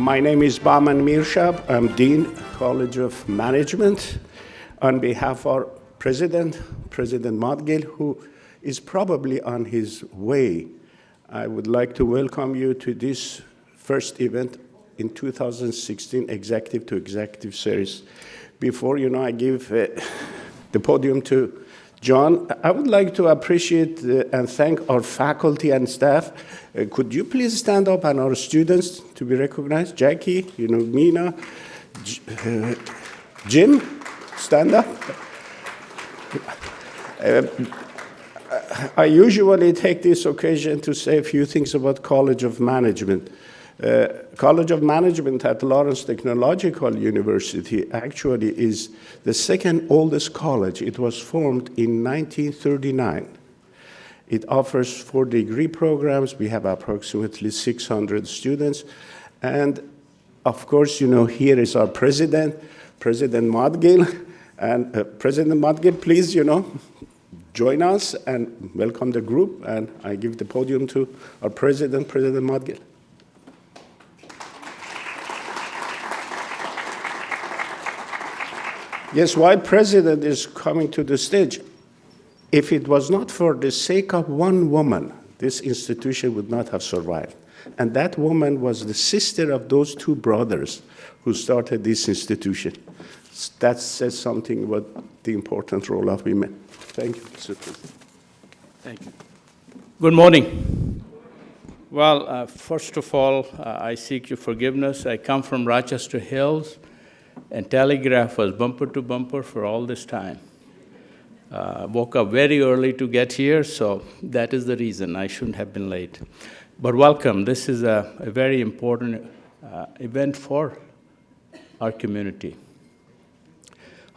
My name is Bahman Mirshab. I'm Dean, College of Management. On behalf of our President Madgil, who is probably on his way, I would like to welcome you to this first event in 2016 Executive to Executive Series. Before I give the podium to John, I would like to appreciate and thank our faculty and staff. Could you please stand up and our students to be recognized? Jackie, Mina, Jim, stand up. I usually take this occasion to say a few things about College of Management. College of Management at Lawrence Technological University actually is the second oldest college. It was formed in 1939. It offers 4-degree programs. We have approximately 600 students. And of course, here is our president, President Madgil. And President Madgil, please, join us and welcome the group. And I give the podium to our president, President Madgil. Yes, while President is coming to the stage, if it was not for the sake of one woman, this institution would not have survived. And that woman was the sister of those two brothers who started this institution. That says something about the important role of women. Thank you, Mr. President. Thank you. Good morning. Well, first of all, I seek your forgiveness. I come from Rochester Hills, and Telegraph was bumper to bumper for all this time. Woke up very early to get here, so that is the reason. I shouldn't have been late. But welcome. This is a very important event for our community.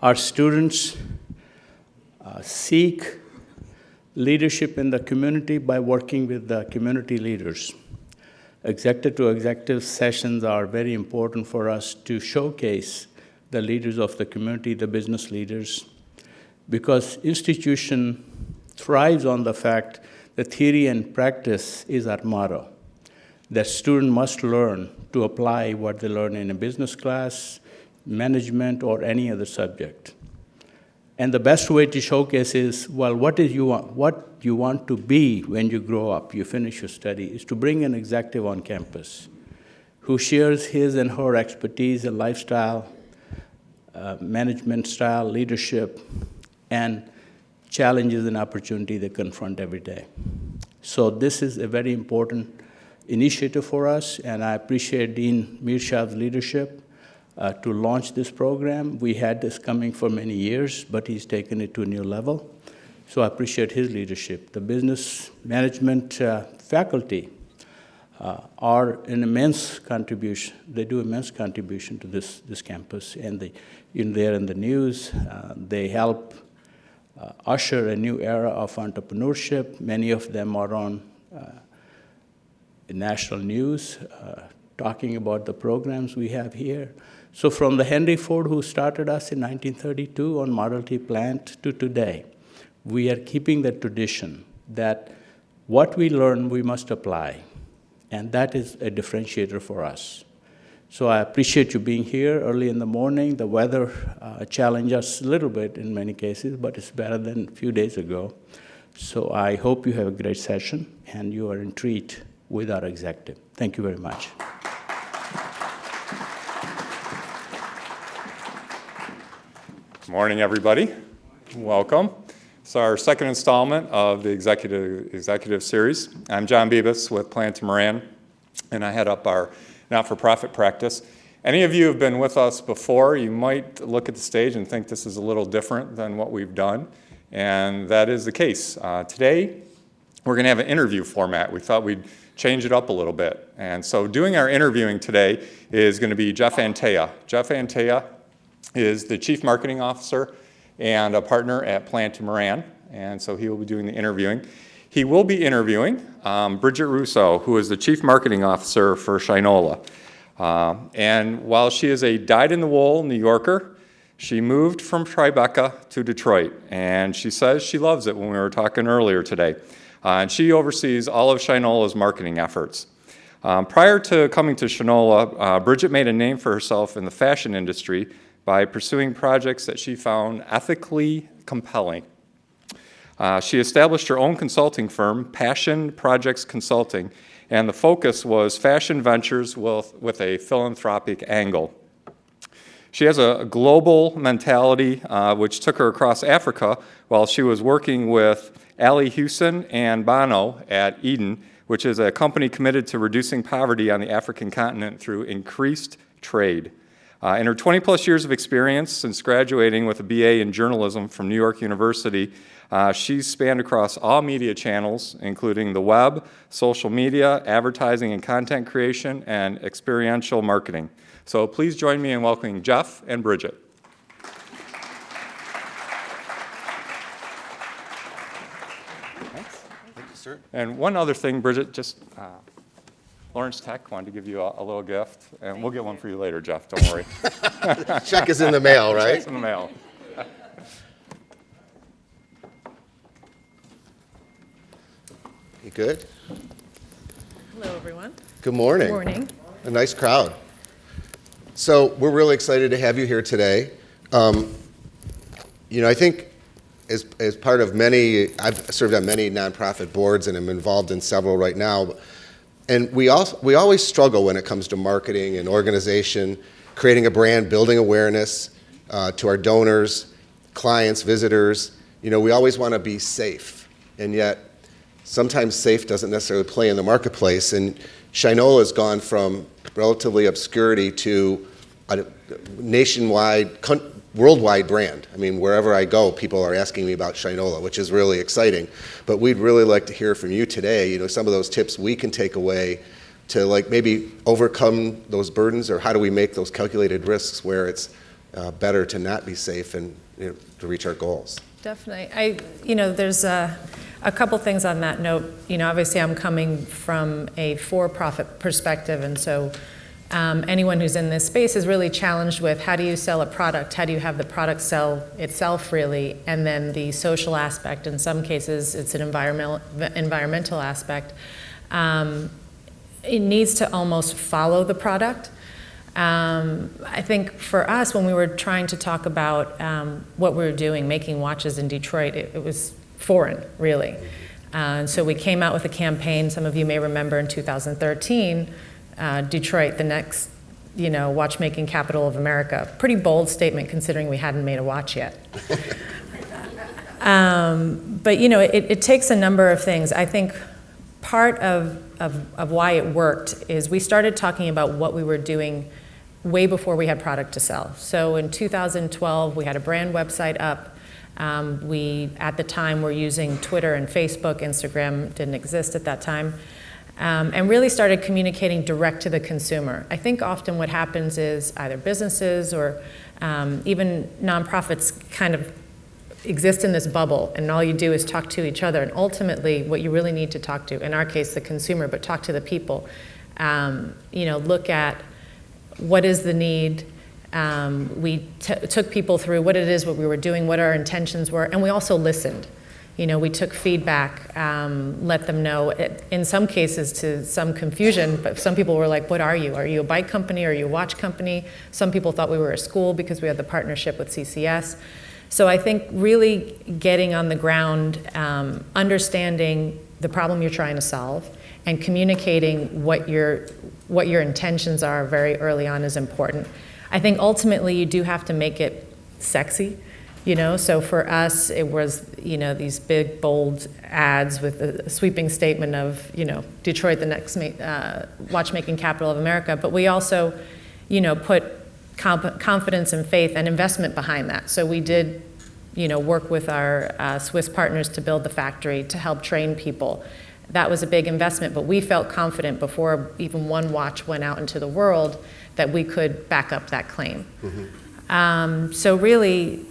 Our students seek leadership in the community by working with the community leaders. Executive to executive sessions are very important for us to showcase the leaders of the community, the business leaders, because institution thrives on the fact that theory and practice is our motto. That student must learn to apply what they learn in a business class, management, or any other subject. And the best way to showcase is, well, what you want to be when you grow up, you finish your study, is to bring an executive on campus who shares his and her expertise and lifestyle, management style, leadership, and challenges and opportunity they confront every day. So this is a very important initiative for us, and I appreciate Dean Mirshab's leadership to launch this program. We had this coming for many years, but he's taken it to a new level. So I appreciate his leadership. The business management faculty are an immense contribution. They do immense contribution to this campus, and they're in the news. They help usher a new era of entrepreneurship. Many of them are on national news, talking about the programs we have here. So from the Henry Ford, who started us in 1932 on Model T plant, to today, we are keeping the tradition that what we learn, we must apply. And that is a differentiator for us. So I appreciate you being here early in the morning. The weather challenged us a little bit in many cases, but it's better than a few days ago. So I hope you have a great session and you are in treat with our executive. Thank you very much. Good morning, everybody. Welcome. It's our second installment of the Executive Series. I'm John Bibas with Plant to Moran, and I head up our not-for-profit practice. Any of you who have been with us before, you might look at the stage and think this is a little different than what we've done, and that is the case. Today, we're going to have an interview format. We thought we'd change it up a little bit. And so doing our interviewing today is going to be Jeff Antea. Jeff Antea is the Chief Marketing Officer and a partner at Plant to Moran, and so he will be doing the interviewing. He will be interviewing Bridget Russo, who is the Chief Marketing Officer for Shinola. And while she is a dyed-in-the-wool New Yorker, she moved from Tribeca to Detroit, and she says she loves it when we were talking earlier today. And she oversees all of Shinola's marketing efforts. Prior to coming to Shinola, Bridget made a name for herself in the fashion industry by pursuing projects that she found ethically compelling. She established her own consulting firm, Passion Projects Consulting, and the focus was fashion ventures with a philanthropic angle. She has a global mentality, which took her across Africa while she was working with Ali Hewson and Bono at Eden, which is a company committed to reducing poverty on the African continent through increased trade. In her 20-plus years of experience since graduating with a BA in journalism from New York University, she's spanned across all media channels, including the web, social media, advertising and content creation, and experiential marketing. So please join me in welcoming Jeff and Bridget. Thanks. Thank you, sir. And one other thing, Bridget, just Lawrence Tech wanted to give you a little gift, and we'll get one for you later, Jeff, don't worry. Check is in the mail, right? Check's in the mail. You good? Hello, everyone. Good morning. Good morning. A nice crowd. So we're really excited to have you here today. I think as part of many, I've served on many nonprofit boards and I'm involved in several right now. And we always struggle when it comes to marketing and organization, creating a brand, building awareness to our donors, clients, visitors. We always want to be safe, and yet sometimes safe doesn't necessarily play in the marketplace. And Shinola has gone from relatively obscurity to a nationwide, worldwide brand. I mean, wherever I go, people are asking me about Shinola, which is really exciting. But we'd really like to hear from you today, some of those tips we can take away to maybe overcome those burdens, or how do we make those calculated risks where it's better to not be safe and to reach our goals. Definitely. There's a couple things on that note. Obviously I'm coming from a for-profit perspective, and so anyone who's in this space is really challenged with how do you sell a product, how do you have the product sell itself really, and then the social aspect. In some cases it's an environmental aspect. It needs to almost follow the product. I think for us, when we were trying to talk about what we were doing, making watches in Detroit, it was foreign, really. And so we came out with a campaign, some of you may remember in 2013, Detroit, the next watchmaking capital of America. Pretty bold statement considering we hadn't made a watch yet. But it takes a number of things. I think part of why it worked is we started talking about what we were doing way before we had product to sell. So in 2012, we had a brand website up. We, at the time, were using Twitter and Facebook. Instagram didn't exist at that time. And really started communicating direct to the consumer. I think often what happens is either businesses or even nonprofits kind of exist in this bubble, and all you do is talk to each other. And ultimately, what you really need to talk to, in our case, the consumer, but talk to the people. Look at what is the need. We took people through what it is, what we were doing, what our intentions were, and we also listened. We took feedback, let them know, in some cases to some confusion, but some people were like, what are you? Are you a bike company? Are you a watch company? Some people thought we were a school because we had the partnership with CCS. So I think really getting on the ground, understanding the problem you're trying to solve, and communicating what your intentions are very early on is important. I think ultimately you do have to make it sexy. So for us, it was, these big, bold ads with a sweeping statement of, Detroit, the next watchmaking capital of America. But we also, put confidence and faith and investment behind that. So we did, work with our Swiss partners to build the factory, to help train people. That was a big investment, but we felt confident before even one watch went out into the world that we could back up that claim. Mm-hmm. So really,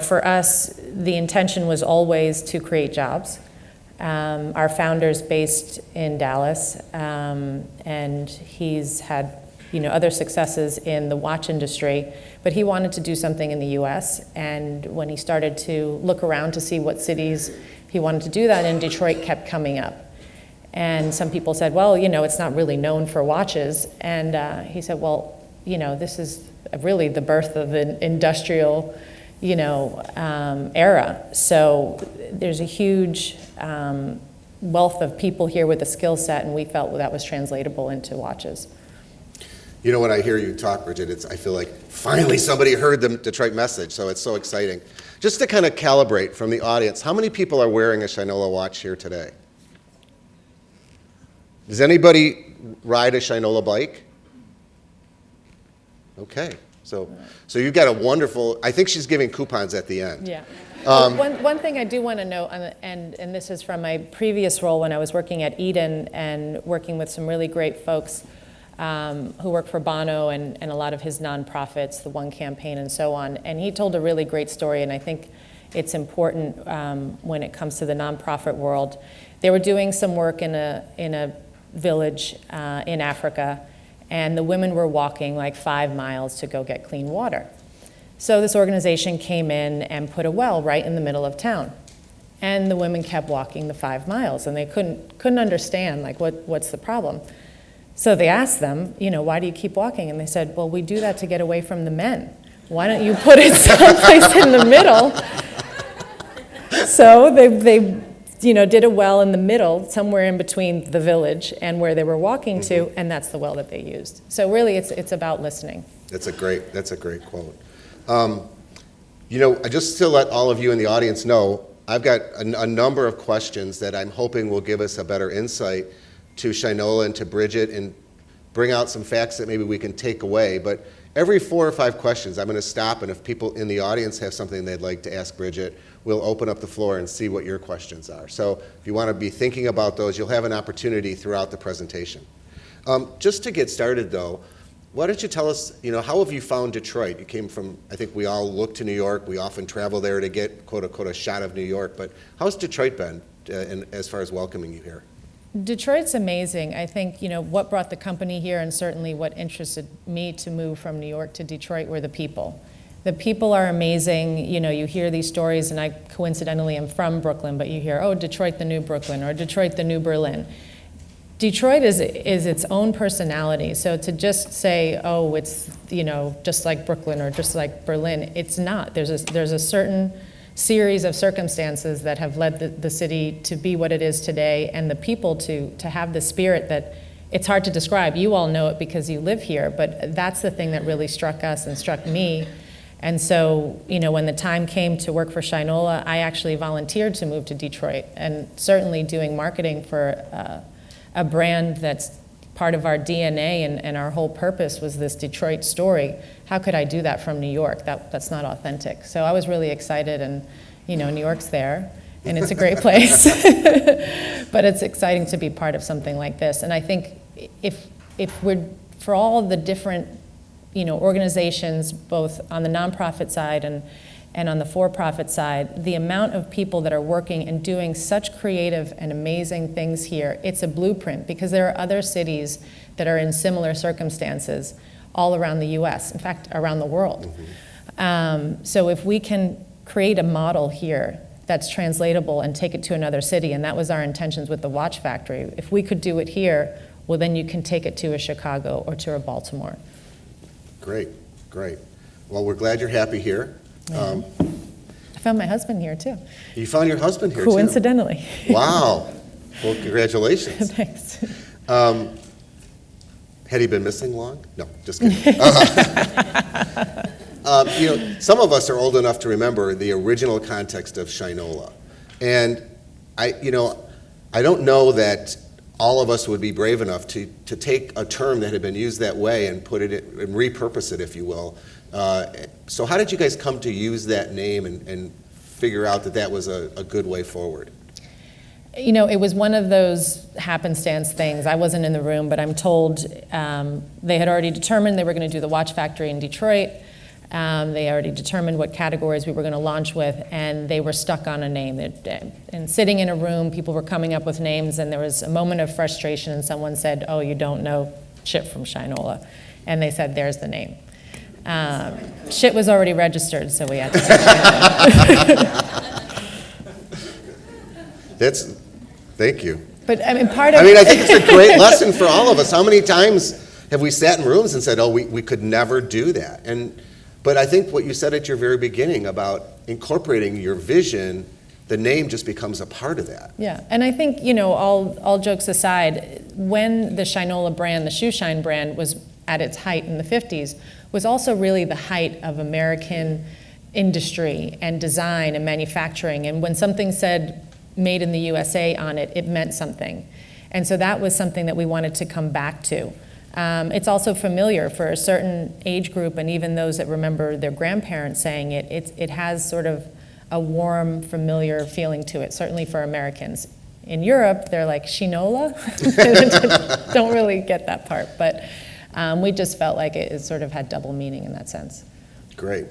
for us, the intention was always to create jobs. Our founder's based in Dallas, and he's had other successes in the watch industry, but he wanted to do something in the US, and when he started to look around to see what cities he wanted to do that in, Detroit kept coming up. And some people said, well, you know, it's not really known for watches. And he said, well, you know, this is really the birth of an industrial, you know, era. So there's a huge wealth of people here with a skill set, and we felt that was translatable into watches. You know, when I hear you talk, Bridget, I feel like finally somebody heard the Detroit message, so it's so exciting. Just to kind of calibrate from the audience, how many people are wearing a Shinola watch here today? Does anybody ride a Shinola bike? Okay, so you've got a wonderful, I think she's giving coupons at the end. Yeah. One thing I do want to note, and this is from my previous role when I was working at Eden and working with some really great folks who work for Bono and a lot of his nonprofits, the One Campaign and so on. And he told a really great story, and I think it's important when it comes to the nonprofit world. They were doing some work in a village in Africa, and the women were walking like 5 miles to go get clean water. So this organization came in and put a well right in the middle of town. And the women kept walking the 5 miles, and they couldn't understand, like, what's the problem? So they asked them, you know, why do you keep walking? And they said, well, we do that to get away from the men. Why don't you put it someplace in the middle? So they you know, did a well in the middle, somewhere in between the village and where they were walking to, and that's the well that they used. So really, it's about listening. That's a great quote. You know, just to let all of you in the audience know, I've got a number of questions that I'm hoping will give us a better insight to Shinola and to Bridget and bring out some facts that maybe we can take away. But every 4 or 5 questions, I'm going to stop, and if people in the audience have something they'd like to ask Bridget, we'll open up the floor and see what your questions are. So if you want to be thinking about those, you'll have an opportunity throughout the presentation. Just to get started, though, why don't you tell us, you know, how have you found Detroit? You came from, I think we all look to New York. We often travel there to get, quote unquote, a shot of New York. But how's Detroit been as far as welcoming you here? Detroit's amazing. I think, you know, what brought the company here and certainly what interested me to move from New York to Detroit were the people. The people are amazing. You know, you hear these stories, and I coincidentally am from Brooklyn, but you hear, oh, Detroit the new Brooklyn, or Detroit the new Berlin. Detroit is its own personality. So to just say, oh, it's, you know, just like Brooklyn or just like Berlin, it's not. There's a certain series of circumstances that have led the city to be what it is today, and the people to have the spirit that it's hard to describe. You all know it because you live here, but that's the thing that really struck us and struck me. And so, you know, when the time came to work for Shinola, I actually volunteered to move to Detroit, and certainly doing marketing for a brand that's part of our DNA and our whole purpose was this Detroit story. How could I do that from New York? That's not authentic. So I was really excited, and, you know, New York's there, and it's a great place. But it's exciting to be part of something like this. And I think if we're, for all the different, you know, organizations, both on the nonprofit side and on the for-profit side, the amount of people that are working and doing such creative and amazing things here, it's a blueprint, because there are other cities that are in similar circumstances all around the US, in fact, around the world. Mm-hmm. So if we can create a model here that's translatable and take it to another city, and that was our intentions with the watch factory, if we could do it here, well, then you can take it to a Chicago or to a Baltimore. Great, great. Well, we're glad you're happy here. Yeah. I found my husband here too. You found your husband here Coincidentally. Too? Wow. Well, congratulations. Thanks. Had he been missing long? No, just kidding. You know, some of us are old enough to remember the original context of Shinola. And I don't know that all of us would be brave enough to take a term that had been used that way and put it and repurpose it, if you will. So how did you guys come to use that name and figure out that was a good way forward? You know, it was one of those happenstance things. I wasn't in the room, but I'm told they had already determined they were going to do the watch factory in Detroit. They already determined what categories we were going to launch with, and they were stuck on a name. And sitting in a room, people were coming up with names, and there was a moment of frustration, and someone said, oh, you don't know Shit from Shinola. And they said, there's the name. Shit was already registered, so we had to take Shinola. Thank you. But I mean, part of I mean, I think it's a great lesson for all of us. How many times have we sat in rooms and said, oh, we could never do that? But I think what you said at your very beginning about incorporating your vision, the name just becomes a part of that. Yeah, and I think, all jokes aside, when the Shinola brand, the Shoe Shine brand, was at its height in the 50s, was also really the height of American industry and design and manufacturing. And when something said made in the USA on it, it meant something. And so that was something that we wanted to come back to. It's also familiar for a certain age group, and even those that remember their grandparents saying it, it has sort of a warm, familiar feeling to it, certainly for Americans. In Europe, they're like, Shinola? Don't really get that part, but we just felt like it sort of had double meaning in that sense. Great.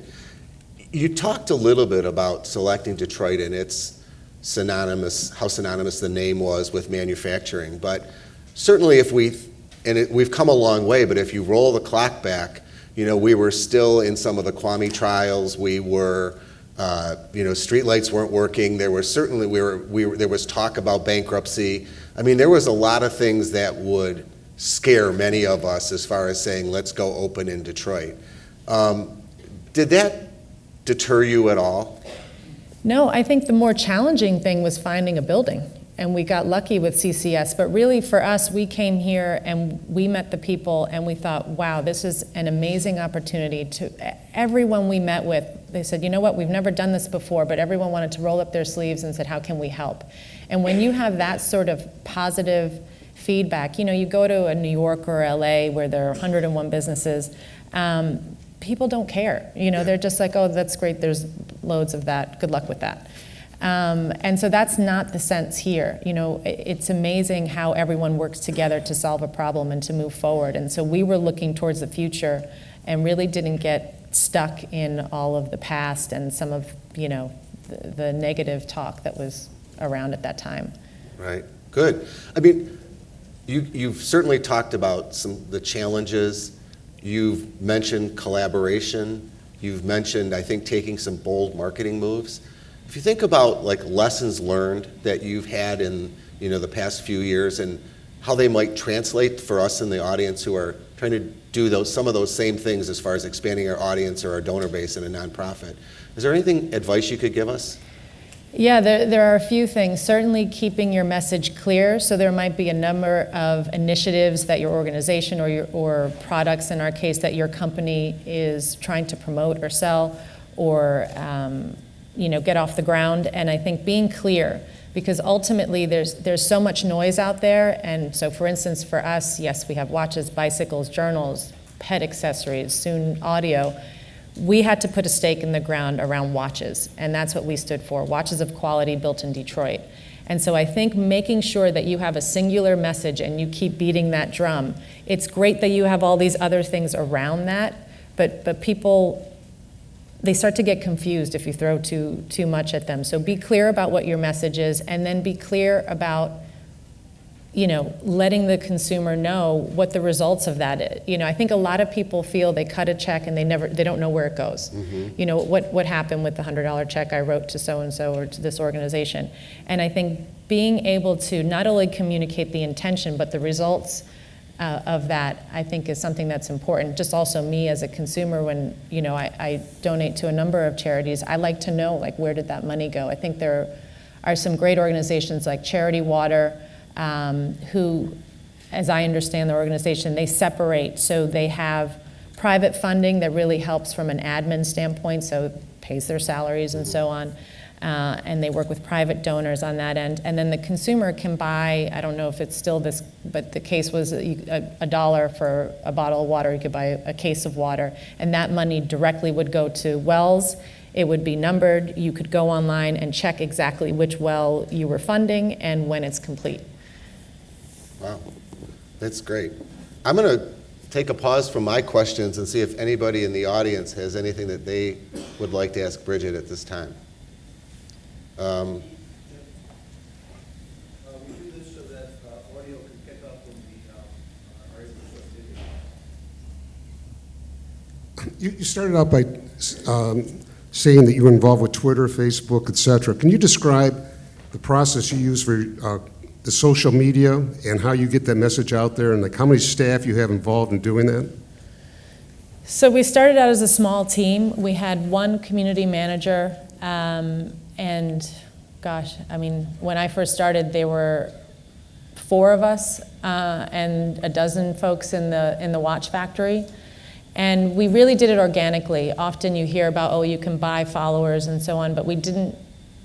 You talked a little bit about selecting Detroit and its how synonymous the name was with manufacturing, but certainly we've come a long way, but if you roll the clock back, we were still in some of the Kwame trials. We were, streetlights weren't working. There was certainly, there was talk about bankruptcy. I mean, there was a lot of things that would scare many of us as far as saying, let's go open in Detroit. Did that deter you at all? No, I think the more challenging thing was finding a building. And we got lucky with CCS, but really for us, we came here and we met the people and we thought, wow, this is an amazing opportunity. Everyone we met with, they said, you know what, we've never done this before, but everyone wanted to roll up their sleeves and said, how can we help? And when you have that sort of positive feedback, you go to a New York or LA where there are 101 businesses, people don't care. They're just like, oh, that's great, there's loads of that, good luck with that. And so that's not the sense here. It's amazing how everyone works together to solve a problem and to move forward. And so we were looking towards the future and really didn't get stuck in all of the past and some of, the negative talk that was around at that time. Right, good. I mean, you've certainly talked about the challenges. You've mentioned collaboration. You've mentioned, I think, taking some bold marketing moves. If you think about lessons learned that you've had in the past few years and how they might translate for us in the audience who are trying to do some of those same things as far as expanding our audience or our donor base in a nonprofit, is there anything advice you could give us? Yeah, there are a few things. Certainly keeping your message clear. So there might be a number of initiatives that your organization or products, in our case, that your company is trying to promote or sell or get off the ground. And I think being clear, because ultimately there's so much noise out there. And so, for instance, for us, yes, we have watches, bicycles, journals, pet accessories, soon audio. We had to put a stake in the ground around watches, and that's what we stood for, watches of quality built in Detroit. And so I think making sure that you have a singular message and you keep beating that drum. It's great that you have all these other things around that, but people, they start to get confused if you throw too much at them. So be clear about what your message is, and then be clear about letting the consumer know what the results of that is. I think a lot of people feel they cut a check and they don't know where it goes. Mm-hmm. What happened with the $100 check I wrote to so-and-so or to this organization. And I think being able to not only communicate the intention, but the results of that, I think, is something that's important. Just also me as a consumer, when I donate to a number of charities, I like to know where did that money go. I think there are some great organizations like Charity Water, who, as I understand the organization, they separate. So they have private funding that really helps from an admin standpoint, so pays their salaries and so on. And they work with private donors on that end. And then the consumer can buy, I don't know if it's still this, but the case was $1 for a bottle of water. You could buy a case of water. And that money directly would go to wells. It would be numbered. You could go online and check exactly which well you were funding and when it's complete. Wow, that's great. I'm going to take a pause from my questions and see if anybody in the audience has anything that they would like to ask Bridget at this time. We do this so that audio can pick up when we are able to show video. You started out by saying that you were involved with Twitter, Facebook, et cetera. Can you describe the process you use for the social media and how you get that message out there, and like how many staff you have involved in doing that? So we started out as a small team. We had one community manager, and gosh, I mean, when I first started, there were 4 of us and a dozen folks in the watch factory. And we really did it organically. Often you hear about, oh, you can buy followers and so on, but we didn't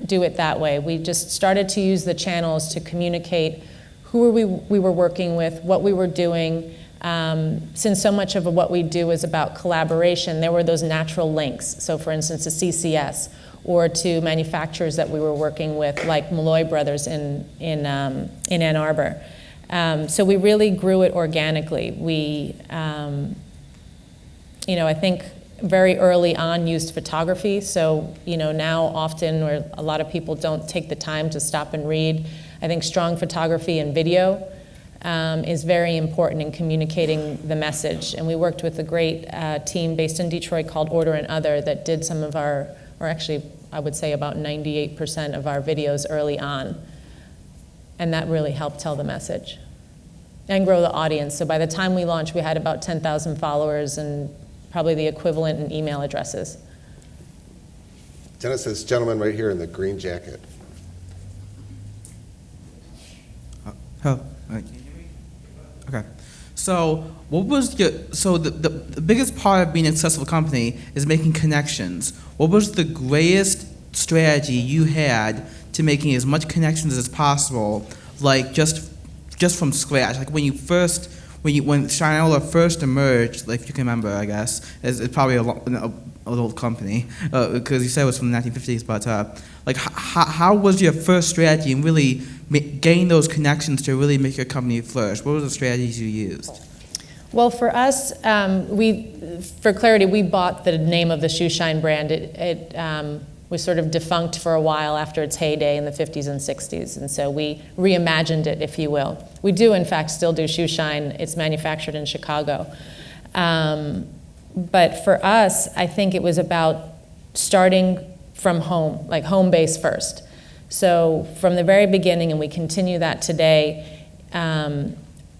do it that way. We just started to use the channels to communicate who we were working with, what we were doing. Since so much of what we do is about collaboration, there were those natural links. So for instance, to CCS or to manufacturers that we were working with, like Malloy Brothers in Ann Arbor. So we really grew it organically. We, I think very early on used photography. So, now often where a lot of people don't take the time to stop and read, I think strong photography and video is very important in communicating the message. And we worked with a great team based in Detroit called Order and Other that did some of our, or actually I would say about 98% of our videos early on. And that really helped tell the message and grow the audience. So by the time we launched, we had about 10,000 followers and probably the equivalent in email addresses. Dennis, this gentleman right here in the green jacket. Can you hear me? Okay. So what was the biggest part of being a successful company is making connections. What was the greatest strategy you had to making as much connections as possible, like just from scratch? Like when Shinola first emerged, like you can remember, I guess, it's probably an old company, because you said it was from the 1950s, but like how was your first strategy in really gain those connections to really make your company flourish? What were the strategies you used? Well, for us, for clarity, we bought the name of the Shoe Shine brand. It was sort of defunct for a while after its heyday in the 50s and 60s, and so we reimagined it, if you will. We do, in fact, still do Shoe Shine. It's manufactured in Chicago. But for us, I think it was about starting from home, like home base first. So from the very beginning, and we continue that today,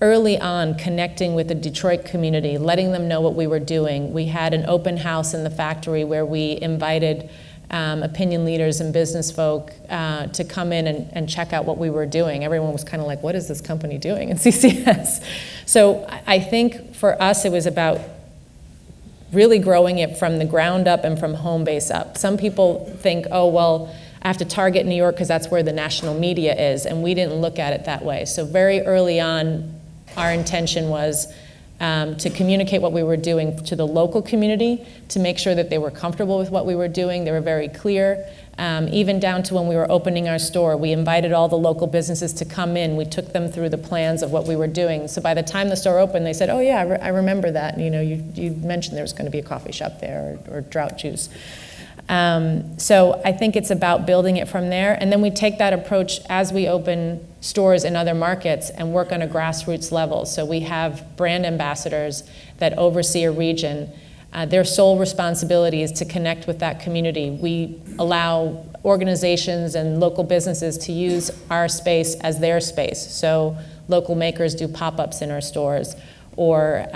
early on, connecting with the Detroit community, letting them know what we were doing. We had an open house in the factory where we invited opinion leaders and business folk to come in and check out what we were doing. Everyone was kind of like, what is this company doing in CCS? So I think for us it was about really growing it from the ground up and from home base up. Some people think, oh, well, I have to target New York because that's where the national media is, and we didn't look at it that way. So very early on, our intention was to communicate what we were doing to the local community, to make sure that they were comfortable with what we were doing. They were very clear. Even down to when we were opening our store, we invited all the local businesses to come in. We took them through the plans of what we were doing. So by the time the store opened, they said, oh yeah, I remember that. You mentioned there was going to be a coffee shop there or drought juice. So I think it's about building it from there. And then we take that approach as we open stores in other markets and work on a grassroots level. So we have brand ambassadors that oversee a region. Their sole responsibility is to connect with that community. We allow organizations and local businesses to use our space as their space. So local makers do pop-ups in our stores. Or,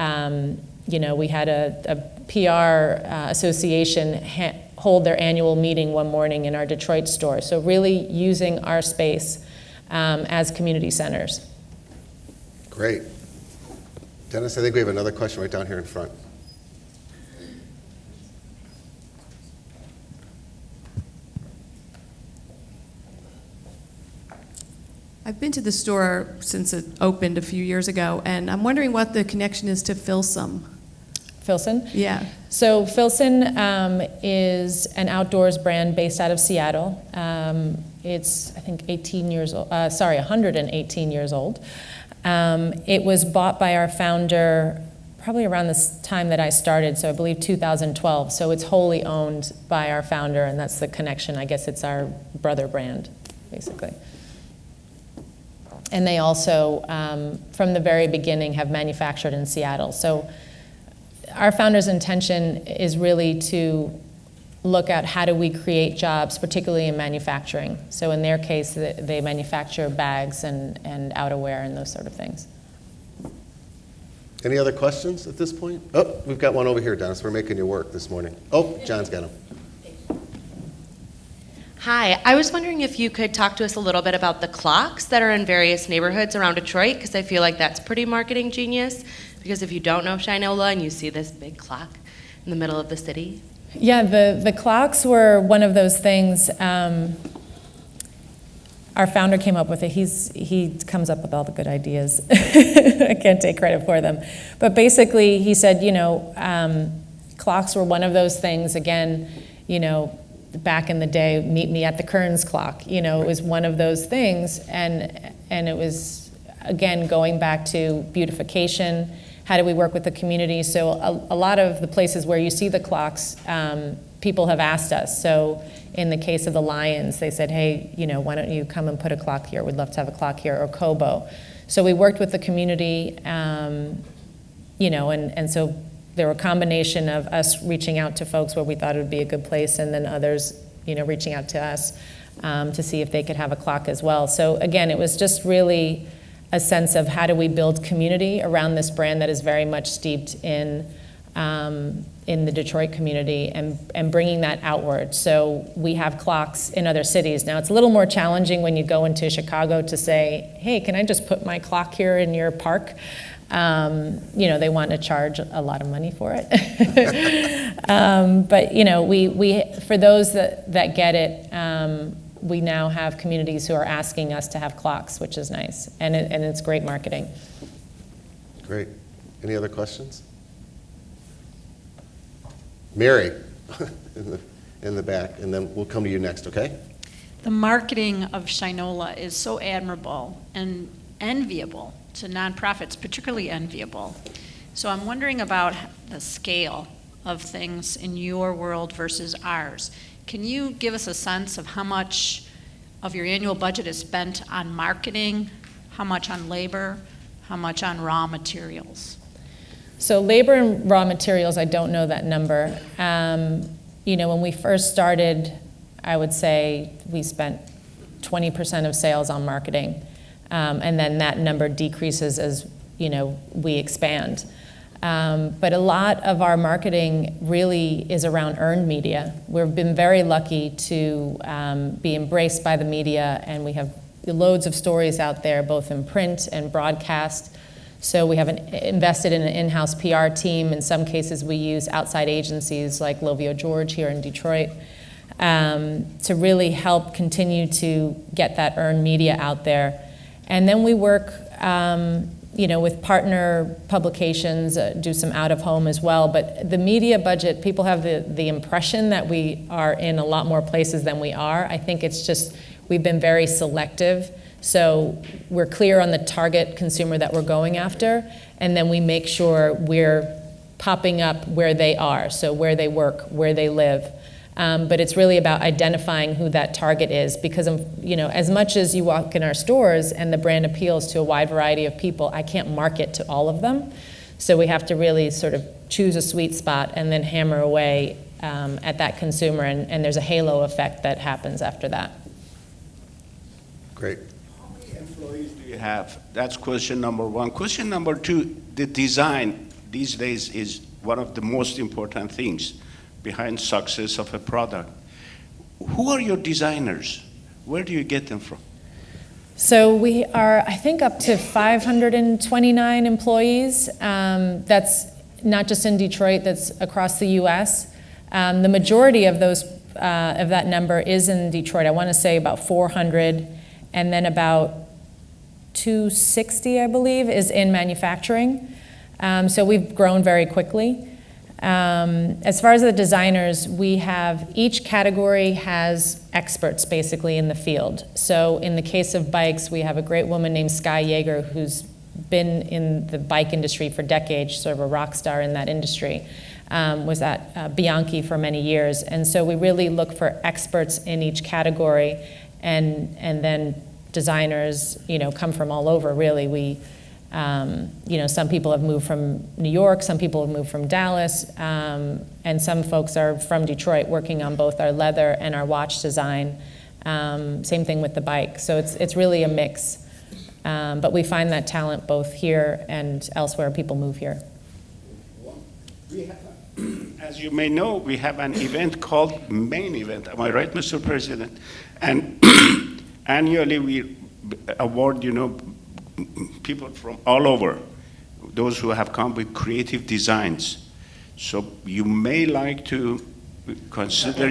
we had a PR association hold their annual meeting one morning in our Detroit store. So really using our space as community centers. Great. Dennis, I think we have another question right down here in front. I've been to the store since it opened a few years ago, and I'm wondering what the connection is to Filson. Filson? Yeah. So Filson is an outdoors brand based out of Seattle. It's, I think, 118 years old. It was bought by our founder probably around this time that I started, so I believe 2012. So it's wholly owned by our founder, and that's the connection. I guess it's our brother brand, basically. And they also, from the very beginning, have manufactured in Seattle. So our founder's intention is really to look at how do we create jobs, particularly in manufacturing. So in their case, they manufacture bags and outerwear and those sort of things. Any other questions at this point? Oh, we've got one over here, Dennis. We're making you work this morning. Oh, John's got him. Hi, I was wondering if you could talk to us a little bit about the clocks that are in various neighborhoods around Detroit, because I feel like that's pretty marketing genius. Because if you don't know Shinola and you see this big clock in the middle of the city. Yeah, the clocks were one of those things. Our founder came up with it. He comes up with all the good ideas. I can't take credit for them. But basically, he said, clocks were one of those things. Again, back in the day, meet me at the Kearns clock. It was one of those things. And it was, again, going back to beautification. How do we work with the community? So a lot of the places where you see the clocks, people have asked us. So in the case of the Lions, they said, hey, why don't you come and put a clock here? We'd love to have a clock here, or Kobo. So we worked with the community, and so there were a combination of us reaching out to folks where we thought it would be a good place, and then others, reaching out to us to see if they could have a clock as well. So again, it was just really a sense of how do we build community around this brand that is very much steeped in the Detroit community, and bringing that outward. So we have clocks in other cities. Now, it's a little more challenging when you go into Chicago to say, hey, can I just put my clock here in your park? They want to charge a lot of money for it. But, we for those that get it, we now have communities who are asking us to have clocks, which is nice, and it's great marketing. Great. Any other questions? Mary, in the back, and then we'll come to you next, okay? The marketing of Shinola is so admirable and enviable to nonprofits, particularly enviable. So I'm wondering about the scale of things in your world versus ours. Can you give us a sense of how much of your annual budget is spent on marketing, how much on labor, how much on raw materials? So labor and raw materials, I don't know that number. When we first started, I would say we spent 20% of sales on marketing, and then that number decreases as we expand. But a lot of our marketing really is around earned media. We've been very lucky to be embraced by the media, and we have loads of stories out there, both in print and broadcast. So we have invested in an in-house PR team. In some cases, we use outside agencies like Lovio George here in Detroit to really help continue to get that earned media out there. And then we work with partner publications, do some out-of-home as well. But the media budget, people have the impression that we are in a lot more places than we are. I think it's just we've been very selective. So we're clear on the target consumer that we're going after, and then we make sure we're popping up where they are, so where they work, where they live. But it's really about identifying who that target is, because as much as you walk in our stores and the brand appeals to a wide variety of people, I can't market to all of them. So we have to really sort of choose a sweet spot and then hammer away at that consumer, and there's a halo effect that happens after that. Great. How many employees do you have? That's question number one. Question number two, the design these days is one of the most important things behind success of a product. Who are your designers? Where do you get them from? So we are, I think, up to 529 employees. That's not just in Detroit, that's across the US. The majority of those of that number is in Detroit. I want to say about 400, and then about 260, I believe, is in manufacturing. So we've grown very quickly. As far as the designers, we have, each category has experts basically in the field. So in the case of bikes, we have a great woman named Sky Yeager who's been in the bike industry for decades, sort of a rock star in that industry, was at Bianchi for many years. And so we really look for experts in each category, and then designers, come from all over, really. Some people have moved from New York, some people have moved from Dallas, and some folks are from Detroit working on both our leather and our watch design. Same thing with the bike. So it's really a mix. But we find that talent both here and elsewhere. People move here. As you may know, we have an event called Main Event. Am I right, Mr. President? And annually we award, people from all over, those who have come with creative designs. So you may like to consider,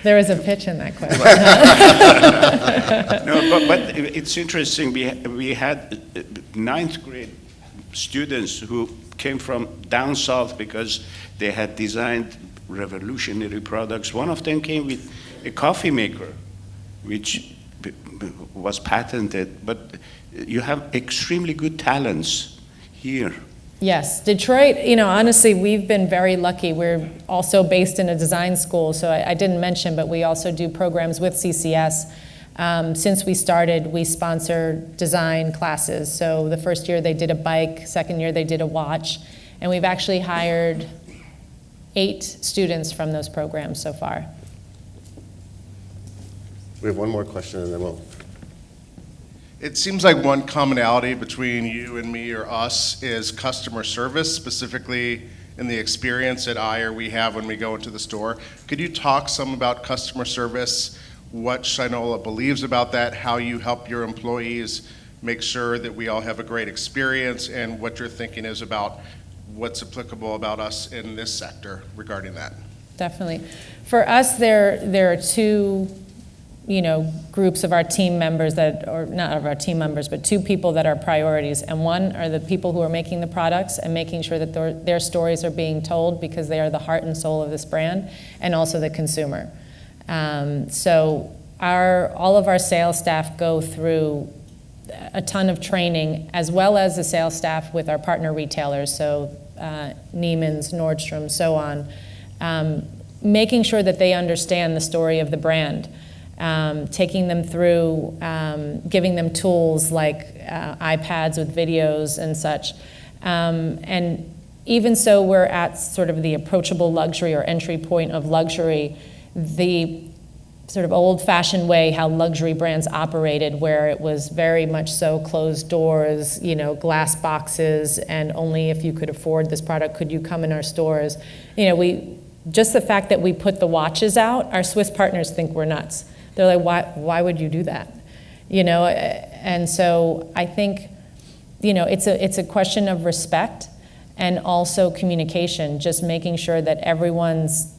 There was a pitch in that question. No, but it's interesting. We had ninth grade students who came from down south because they had designed revolutionary products. One of them came with a coffee maker, which was patented. But you have extremely good talents here. Yes, Detroit, honestly, we've been very lucky. We're also based in a design school, so I didn't mention, but we also do programs with CCS. Since we started, we sponsor design classes. So the first year they did a bike, second year they did a watch, and we've actually hired 8 students from those programs so far. We have one more question and then we'll. It seems like one commonality between you and me or us is customer service, specifically in the experience that I or we have when we go into the store. Could you talk some about customer service, what Shinola believes about that, how you help your employees make sure that we all have a great experience, and what your thinking is about what's applicable about us in this sector regarding that? Definitely. For us, there are 2 groups of our team members or not of our team members, but 2 people that are priorities. And one are the people who are making the products and making sure that their stories are being told, because they are the heart and soul of this brand, and also the consumer. So all of our sales staff go through a ton of training, as well as the sales staff with our partner retailers, so Neiman's, Nordstrom, so on, making sure that they understand the story of the brand. Taking them through, giving them tools like iPads with videos and such. And even so, we're at sort of the approachable luxury or entry point of luxury, the sort of old-fashioned way how luxury brands operated, where it was very much so closed doors, glass boxes, and only if you could afford this product could you come in our stores. Just the fact that we put the watches out, our Swiss partners think we're nuts. They're like, why would you do that? And so I think, it's a question of respect and also communication, just making sure that everyone's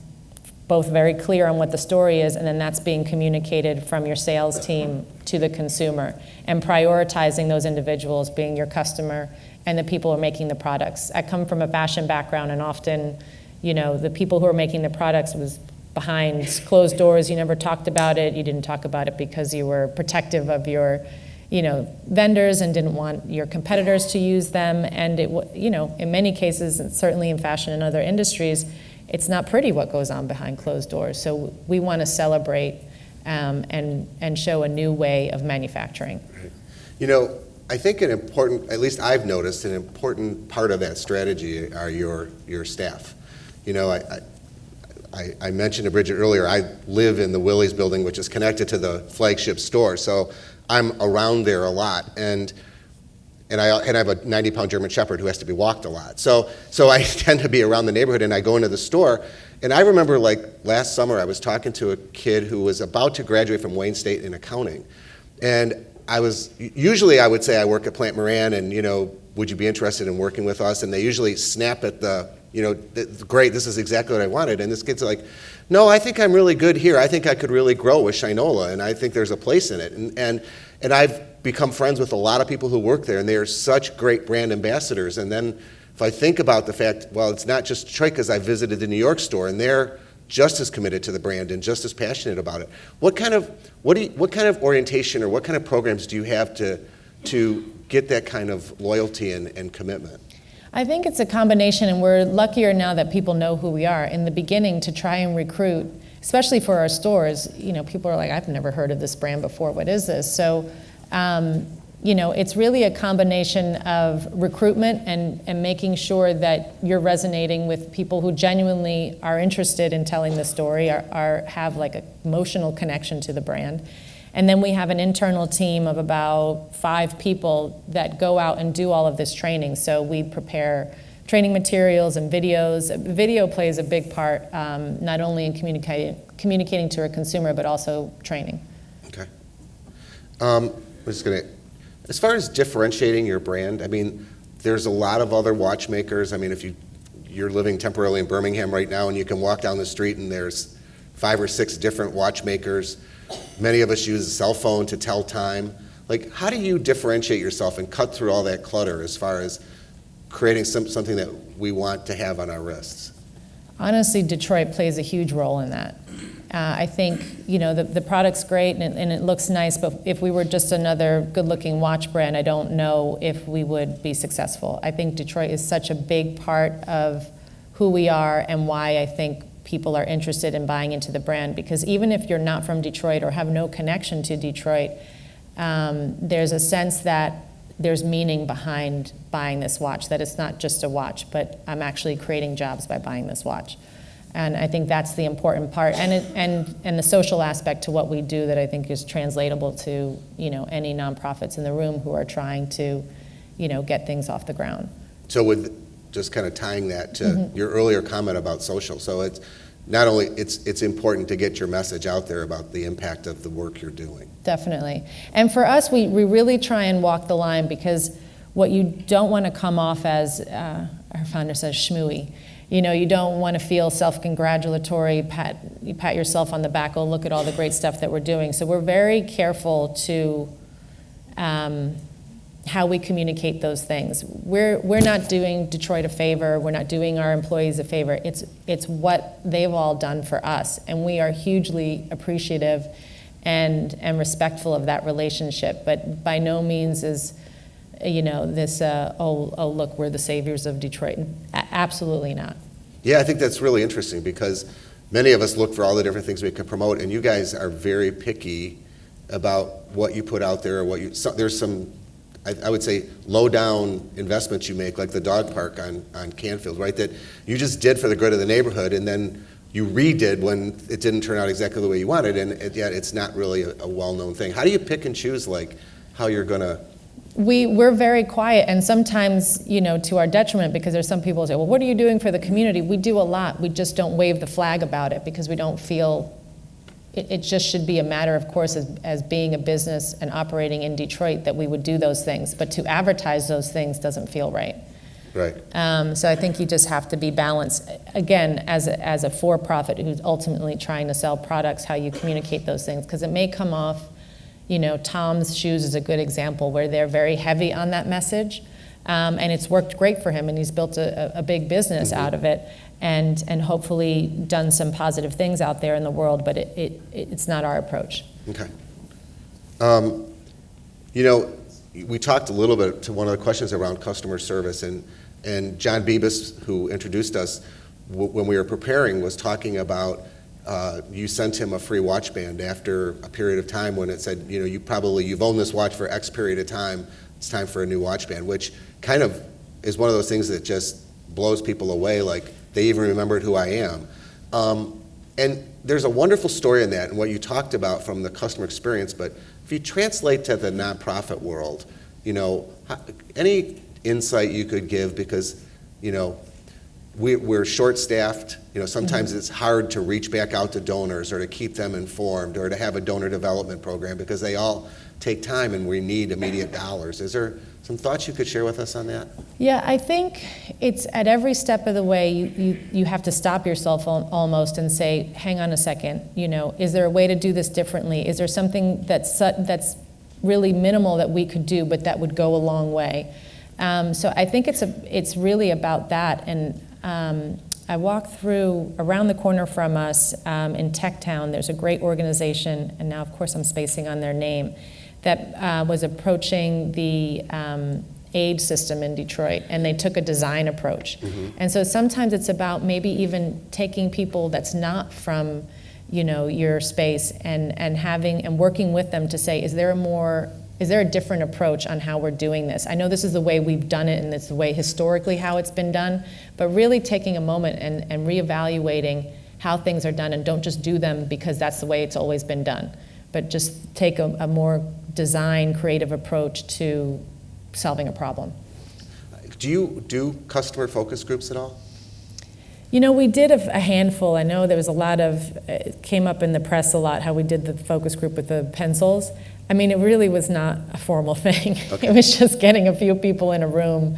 both very clear on what the story is, and then that's being communicated from your sales team to the consumer, and prioritizing those individuals being your customer and the people who are making the products. I come from a fashion background, and often, the people who are making the products was behind closed doors. You never talked about it. You didn't talk about it because you were protective of your, vendors and didn't want your competitors to use them. And in many cases, and certainly in fashion and other industries, it's not pretty what goes on behind closed doors. So we want to celebrate and show a new way of manufacturing. I think an important, at least I've noticed, an important part of that strategy are your staff. I mentioned to Bridget earlier, I live in the Willys building, which is connected to the flagship store, so I'm around there a lot, and I have a 90-pound German Shepherd who has to be walked a lot. So I tend to be around the neighborhood, and I go into the store, and I remember last summer I was talking to a kid who was about to graduate from Wayne State in accounting, and usually I would say I work at Plant Moran, and would you be interested in working with us? And they usually snap at great, this is exactly what I wanted. And this kid's like, no, I think I'm really good here. I think I could really grow with Shinola, and I think there's a place in it. And I've become friends with a lot of people who work there, and they are such great brand ambassadors. And then if I think about the fact, well, it's not just Detroit, because I visited the New York store, and they're just as committed to the brand and just as passionate about it. What kind of orientation or what kind of programs do you have to get that kind of loyalty and commitment? I think it's a combination, and we're luckier now that people know who we are. In the beginning, to try and recruit, especially for our stores, people are like, I've never heard of this brand before. What is this? So it's really a combination of recruitment and making sure that you're resonating with people who genuinely are interested in telling the story, have like an emotional connection to the brand. And then we have an internal team of about 5 people that go out and do all of this training. So we prepare training materials and videos. Video plays a big part, not only in communicating to a consumer, but also training. Okay. I'm just going to, as far as differentiating your brand, I mean, there's a lot of other watchmakers. I mean, if you're living temporarily in Birmingham right now and you can walk down the street and there's 5 or 6 different watchmakers. Many of us use a cell phone to tell time. Like, how do you differentiate yourself and cut through all that clutter as far as creating something that we want to have on our wrists? Honestly, Detroit plays a huge role in that. I think, the product's great and it looks nice, but if we were just another good-looking watch brand, I don't know if we would be successful. I think Detroit is such a big part of who we are and why I think people are interested in buying into the brand, because even if you're not from Detroit or have no connection to Detroit, there's a sense that there's meaning behind buying this watch, that it's not just a watch, but I'm actually creating jobs by buying this watch. And I think that's the important part, and the social aspect to what we do that I think is translatable to any nonprofits in the room who are trying to get things off the ground. So with just kind of tying that to your earlier comment about social, so it's not only it's important to get your message out there about the impact of the work you're doing. Definitely. And for us, we really try and walk the line, because what you don't want to come off as, our founder says, schmooey. You don't want to feel self-congratulatory, pat yourself on the back, oh, look at all the great stuff that we're doing. So we're very careful to how we communicate those things. We're not doing Detroit a favor. We're not doing our employees a favor. It's what they've all done for us, and we are hugely appreciative and respectful of that relationship. But by no means is this oh look, we're the saviors of Detroit. Absolutely not. Yeah, I think that's really interesting, because many of us look for all the different things we can promote, and you guys are very picky about what you put out there, or there's some, I would say, low-down investments you make, like the dog park on Canfield, right, that you just did for the good of the neighborhood, and then you redid when it didn't turn out exactly the way you wanted, and yet it's not really a well-known thing. How do you pick and choose, like, how you're going to... We're very quiet, and sometimes, to our detriment, because there's some people who say, well, what are you doing for the community? We do a lot. We just don't wave the flag about it, because we don't feel... It just should be a matter, of course, as being a business and operating in Detroit, that we would do those things. But to advertise those things doesn't feel right. Right. So I think you just have to be balanced. Again, as a for-profit who's ultimately trying to sell products, how you communicate those things. Because it may come off, Tom's Shoes is a good example where they're very heavy on that message. And it's worked great for him, and he's built a big business out of it. And hopefully done some positive things out there in the world, but it's not our approach. Okay. We talked a little bit to one of the questions around customer service, and John Bibas, who introduced us when we were preparing, was talking about you sent him a free watch band after a period of time when it said, you've owned this watch for X period of time, it's time for a new watch band, which kind of is one of those things that just blows people away, like they even remembered who I am. And there's a wonderful story in that and what you talked about from the customer experience, but if you translate to the nonprofit world, any insight you could give, because, we're short-staffed, sometimes it's hard to reach back out to donors or to keep them informed or to have a donor development program, because they all take time and we need immediate dollars. Is there some thoughts you could share with us on that? Yeah, I think it's at every step of the way you have to stop yourself almost and say, hang on a second, is there a way to do this differently? Is there something that's really minimal that we could do but that would go a long way? So I think it's really about that. And I walked through, around the corner from us in Tech Town, there's a great organization, and now of course I'm spacing on their name, that was approaching the aid system in Detroit, and they took a design approach. And so sometimes it's about maybe even taking people that's not from your space and working with them to say, is there a more is there a different approach on how we're doing this? I know this is the way we've done it and it's the way historically how it's been done, but really taking a moment and reevaluating how things are done, and don't just do them because that's the way it's always been done, but just take a more design, creative approach to solving a problem. Do you do customer focus groups at all? You know, we did a handful. I know there was a lot of, it came up in the press a lot, how we did the focus group with the pencils. I mean, it really was not a formal thing. Okay. It was just getting a few people in a room,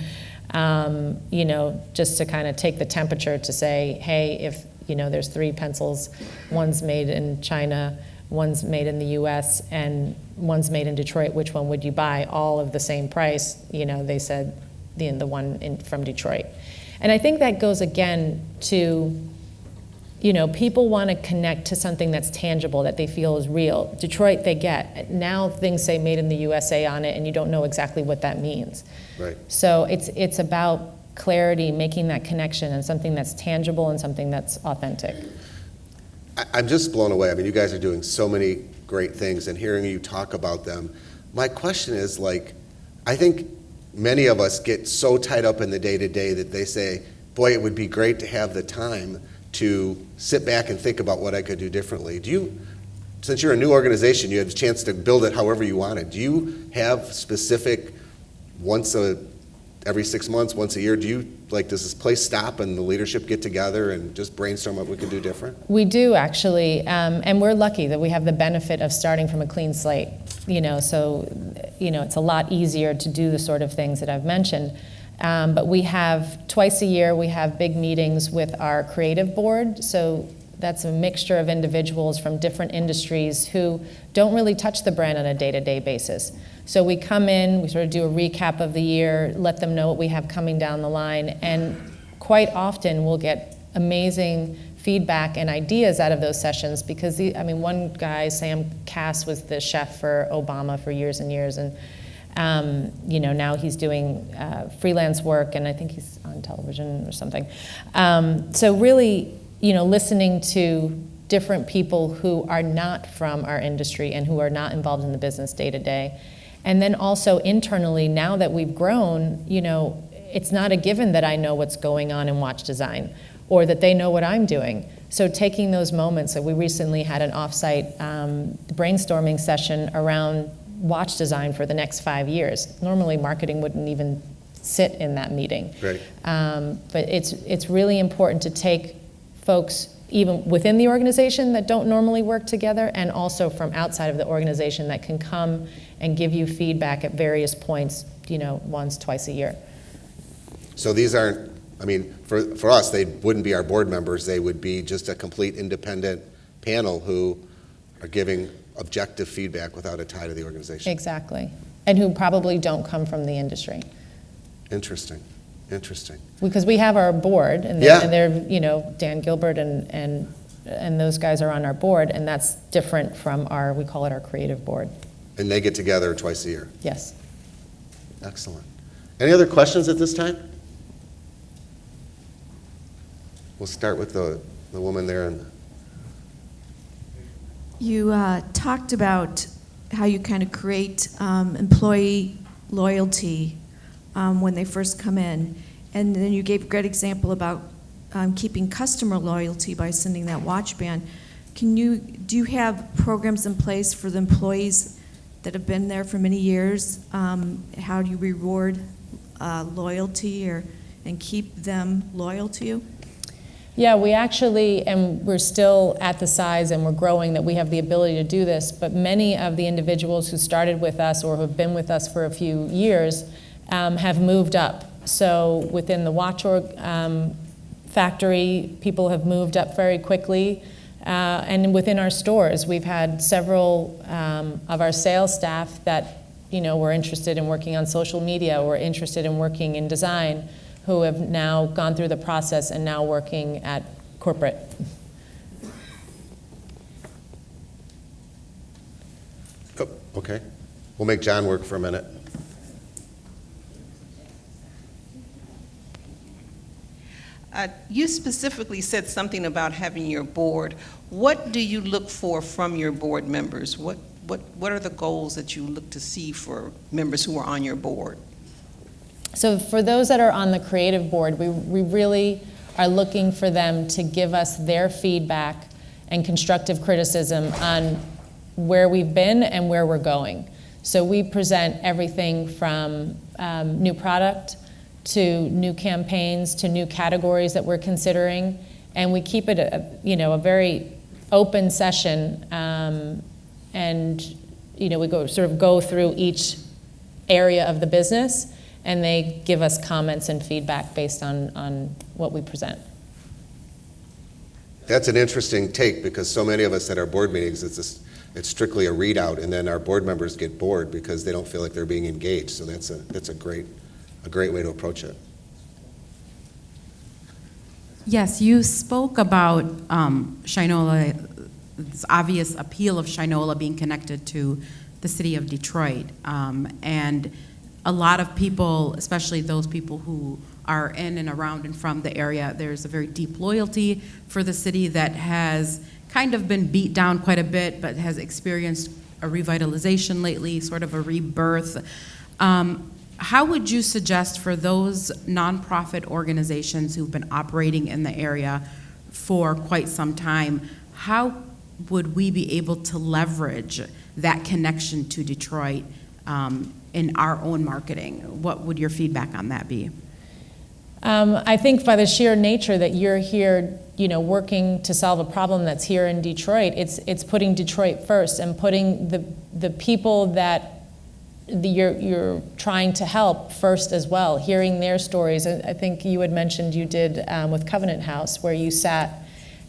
you know, just to kind of take the temperature to say, hey, if, you know, there's 3 pencils, one's made in China, one's made in the US, and one's made in Detroit, which one would you buy? All of the same price, you know, they said the one from Detroit. And I think that goes again to, you know, people want to connect to something that's tangible, that they feel is real. Detroit, they get. Now things say made in the USA on it, and you don't know exactly what that means. Right. So it's about clarity, making that connection, and something that's tangible and something that's authentic. I'm just blown away. I mean, you guys are doing so many great things, and hearing you talk about them, my question is, like, I think many of us get so tied up in the day-to-day that they say, boy, it would be great to have the time to sit back and think about what I could do differently. Do you, since you're a new organization, you had a chance to build it however you wanted, do you have specific, every 6 months, once a year, does this place stop and the leadership get together and just brainstorm what we could do different? We do, actually, and we're lucky that we have the benefit of starting from a clean slate, you know, so, you know, it's a lot easier to do the sort of things that I've mentioned. But we have, twice a year, we have big meetings with our creative board, so that's a mixture of individuals from different industries who don't really touch the brand on a day-to-day basis. So we come in, we sort of do a recap of the year, let them know what we have coming down the line, and quite often we'll get amazing feedback and ideas out of those sessions because, one guy, Sam Cass, was the chef for Obama for years and years, and you know, now he's doing freelance work, and I think he's on television or something. So really, you know, listening to different people who are not from our industry and who are not involved in the business day to day. And then also internally, now that we've grown, you know, it's not a given that I know what's going on in watch design or that they know what I'm doing. So taking those moments, we recently had an offsite brainstorming session around watch design for the next 5 years. Normally marketing wouldn't even sit in that meeting. Right. But it's really important to take folks even within the organization that don't normally work together, and also from outside of the organization that can come and give you feedback at various points, you know, once, twice a year. So these aren't, for us, they wouldn't be our board members, they would be just a complete independent panel who are giving objective feedback without a tie to the organization. Exactly. And who probably don't come from the industry. Interesting. Because we have our board, and they're, you know, Dan Gilbert and those guys are on our board, and that's different from we call it our creative board. And they get together twice a year? Yes. Excellent. Any other questions at this time? We'll start with the woman there. You talked about how you kind of create employee loyalty when they first come in, and then you gave a great example about keeping customer loyalty by sending that watch band. Do you have programs in place for the employees that have been there for many years? How do you reward loyalty and keep them loyal to you? Yeah, we actually, and we're still at the size and we're growing that we have the ability to do this, but many of the individuals who started with us or who have been with us for a few years have moved up. So within the watch factory, people have moved up very quickly. And within our stores, we've had several of our sales staff that, you know, were interested in working on social media or interested in working in design, who have now gone through the process and now working at corporate. Oh, okay. We'll make John work for a minute. You specifically said something about having your board. What do you look for from your board members? What what are the goals that you look to see for members who are on your board? So for those that are on the creative board, we really are looking for them to give us their feedback and constructive criticism on where we've been and where we're going. So we present everything from new product to new campaigns to new categories that we're considering, and we keep it a very open session, and we go through each area of the business, and they give us comments and feedback based on what we present. That's an interesting take, because so many of us at our board meetings, it's strictly a readout, and then our board members get bored because they don't feel like they're being engaged. So that's a great way to approach it. Yes, you spoke about Shinola, this obvious appeal of Shinola being connected to the city of Detroit, and a lot of people, especially those people who are in and around and from the area, there's a very deep loyalty for the city that has kind of been beat down quite a bit, but has experienced a revitalization lately, sort of a rebirth. How would you suggest for those nonprofit organizations who've been operating in the area for quite some time, how would we be able to leverage that connection to Detroit in our own marketing? What would your feedback on that be? I think by the sheer nature that you're here, working to solve a problem that's here in Detroit, it's putting Detroit first and putting the people that you're trying to help first as well, hearing their stories. I think you had mentioned you did with Covenant House, where you sat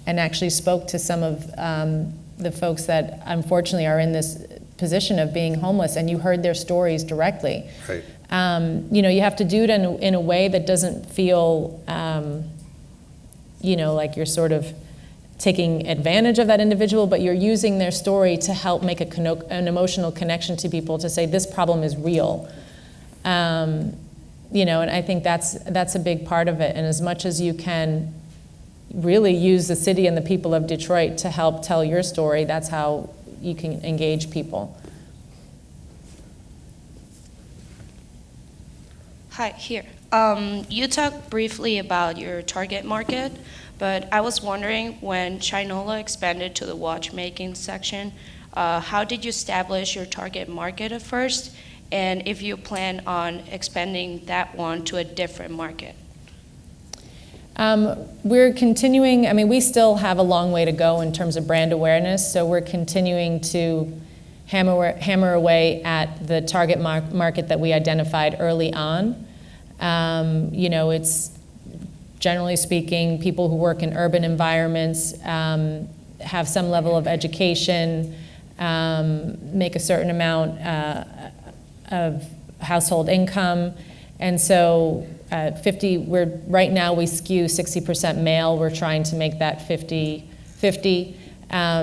and actually spoke to some of the folks that unfortunately are in this position of being homeless, and you heard their stories directly. Right. You have to do it in a way that doesn't feel, like you're sort of taking advantage of that individual, but you're using their story to help make an emotional connection to people, to say this problem is real. And I think that's a big part of it. And as much as you can really use the city and the people of Detroit to help tell your story, that's how you can engage people. Hi, here. You talked briefly about your target market, but I was wondering, when Shinola expanded to the watchmaking section, how did you establish your target market at first, and if you plan on expanding that one to a different market? We're continuing, we still have a long way to go in terms of brand awareness, so we're continuing to hammer away at the target market that we identified early on. It's generally speaking people who work in urban environments, have some level of education, make a certain amount of household income, and so right now we skew 60% male. We're trying to make that 50-50.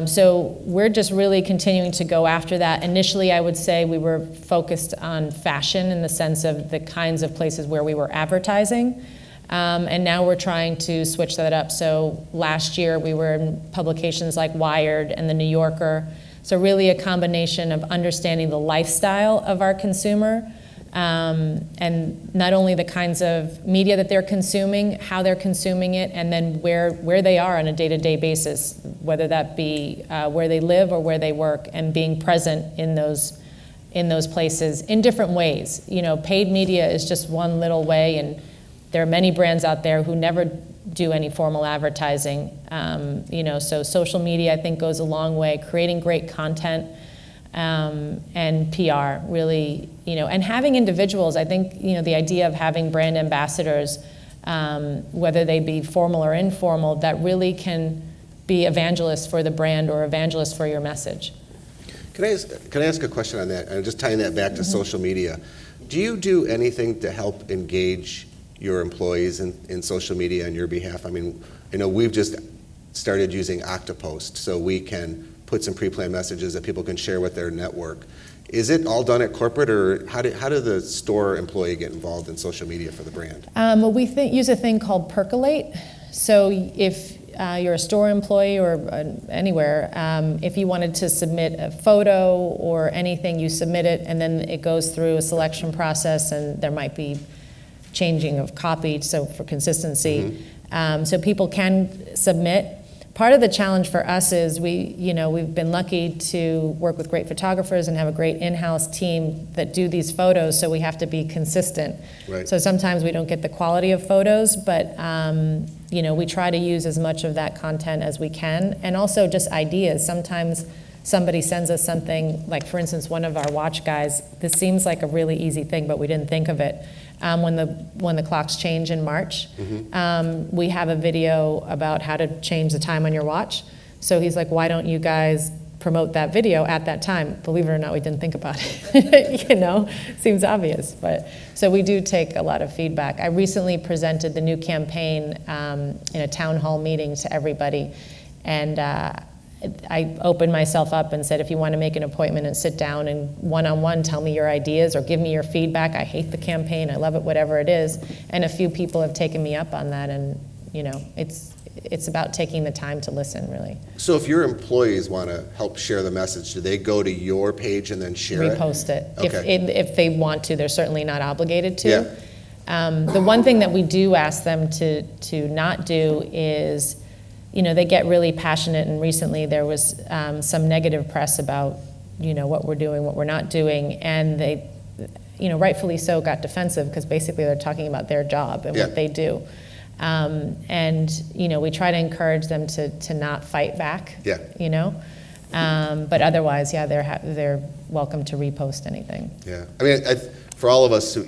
So we're just really continuing to go after that. Initially, I would say we were focused on fashion in the sense of the kinds of places where we were advertising. And now we're trying to switch that up. So last year we were in publications like Wired and The New Yorker. So really a combination of understanding the lifestyle of our consumer, and not only the kinds of media that they're consuming, how they're consuming it, and then where they are on a day-to-day basis, whether that be where they live or where they work, and being present in those places in different ways. Paid media is just one little way, and there are many brands out there who never do any formal advertising. So social media, I think, goes a long way. Creating great content, and PR, really, and having individuals. I think, the idea of having brand ambassadors, whether they be formal or informal, that really can be evangelists for the brand or evangelists for your message. Can I ask a question on that? And just tying that back to social media. Do you do anything to help engage your employees in social media on your behalf? We've just started using Octopost, so we can put some pre-planned messages that people can share with their network. Is it all done at corporate, or how do the store employee get involved in social media for the brand? We use a thing called Percolate. So if you're a store employee or anywhere, if you wanted to submit a photo or anything, you submit it, and then it goes through a selection process, and there might be changing of copy, so for consistency. So people can submit. Part of the challenge for us is we've been lucky to work with great photographers and have a great in-house team that do these photos, so we have to be consistent. Right. So sometimes we don't get the quality of photos, but we try to use as much of that content as we can, and also just ideas. Sometimes somebody sends us something, like for instance, one of our watch guys, this seems like a really easy thing, but we didn't think of it. When the clocks change in March, we have a video about how to change the time on your watch. So he's like, why don't you guys promote that video at that time? Believe it or not, we didn't think about it. Seems obvious, but so we do take a lot of feedback. I recently presented the new campaign in a town hall meeting to everybody, and I opened myself up and said, if you want to make an appointment and sit down and one-on-one tell me your ideas or give me your feedback. I hate the campaign, I love it, whatever it is. And a few people have taken me up on that, and it's about taking the time to listen, really. So if your employees want to help share the message, do they go to your page and then share it? Repost it. Okay. If they want to, they're certainly not obligated to. Yeah. The one thing that we do ask them to not do is, they get really passionate, and recently there was some negative press about, what we're doing, what we're not doing, and they, rightfully so, got defensive because basically they're talking about their job and what they do. We try to encourage them to not fight back, but otherwise, they're welcome to repost anything. Yeah, I mean, for all of us who,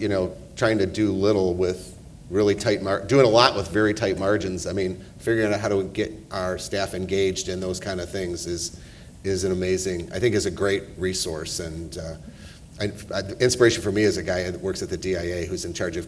trying to do little with really tight, doing a lot with very tight margins, I mean, figuring out how to get our staff engaged in those kind of things is an amazing, I think is a great resource. And inspiration for me is a guy that works at the DIA who's in charge of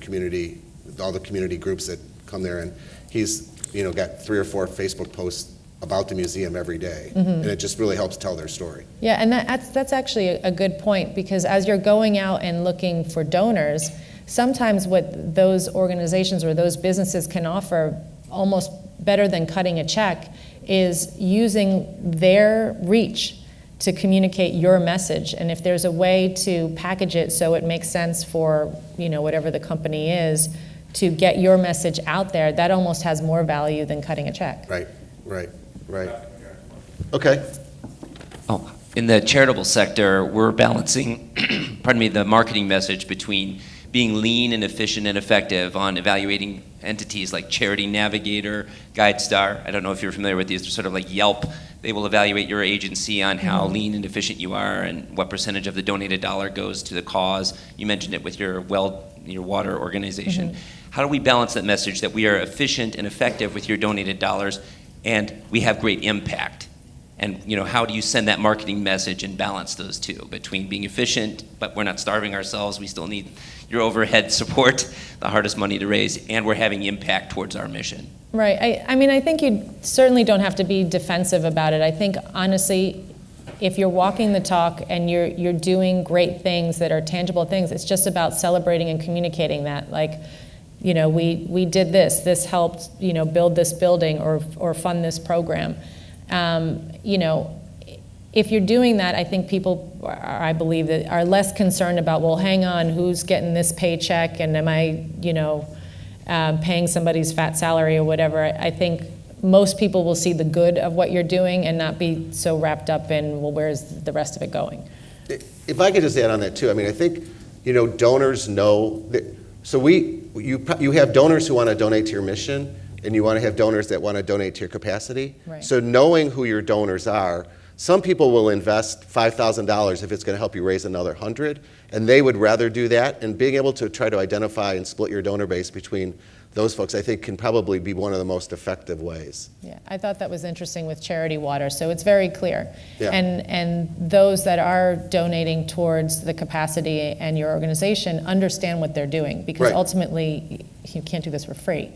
all the community groups that come there, and he's got 3 or 4 Facebook posts about the museum every day, and it just really helps tell their story. Yeah, and that's actually a good point, because as you're going out and looking for donors, sometimes what those organizations or those businesses can offer almost better than cutting a check is using their reach to communicate your message. And if there's a way to package it so it makes sense for whatever the company is to get your message out there, that almost has more value than cutting a check. Right. Okay. Oh, in the charitable sector, we're balancing, the marketing message between being lean and efficient and effective on evaluating entities like Charity Navigator, GuideStar. I don't know if you're familiar with these. They're sort of like Yelp. They will evaluate your agency on how lean and efficient you are and what percentage of the donated dollar goes to the cause. You mentioned it with your water organization. How do we balance that message that we are efficient and effective with your donated dollars and we have great impact? And how do you send that marketing message and balance those two between being efficient, but we're not starving ourselves, we still need your overhead support, the hardest money to raise, and we're having impact towards our mission? Right. I think you certainly don't have to be defensive about it. I think, honestly, if you're walking the talk and you're doing great things that are tangible things, it's just about celebrating and communicating that. Like, we did this. This helped, build this building or fund this program. If you're doing that, I think people, I believe, that are less concerned about, well, hang on, who's getting this paycheck, and am I, paying somebody's fat salary or whatever. I think most people will see the good of what you're doing and not be so wrapped up in, well, where's the rest of it going? If I could just add on that too, I think, donors know that, so you have donors who want to donate to your mission, and you want to have donors that want to donate to your capacity. Right. So knowing who your donors are, some people will invest $5,000 if it's going to help you raise another 100, and they would rather do that. And being able to try to identify and split your donor base between those folks, I think, can probably be one of the most effective ways. Yeah, I thought that was interesting with Charity Water. So it's very clear. Yeah. And those that are donating towards the capacity and your organization understand what they're doing, because ultimately you can't do this for free.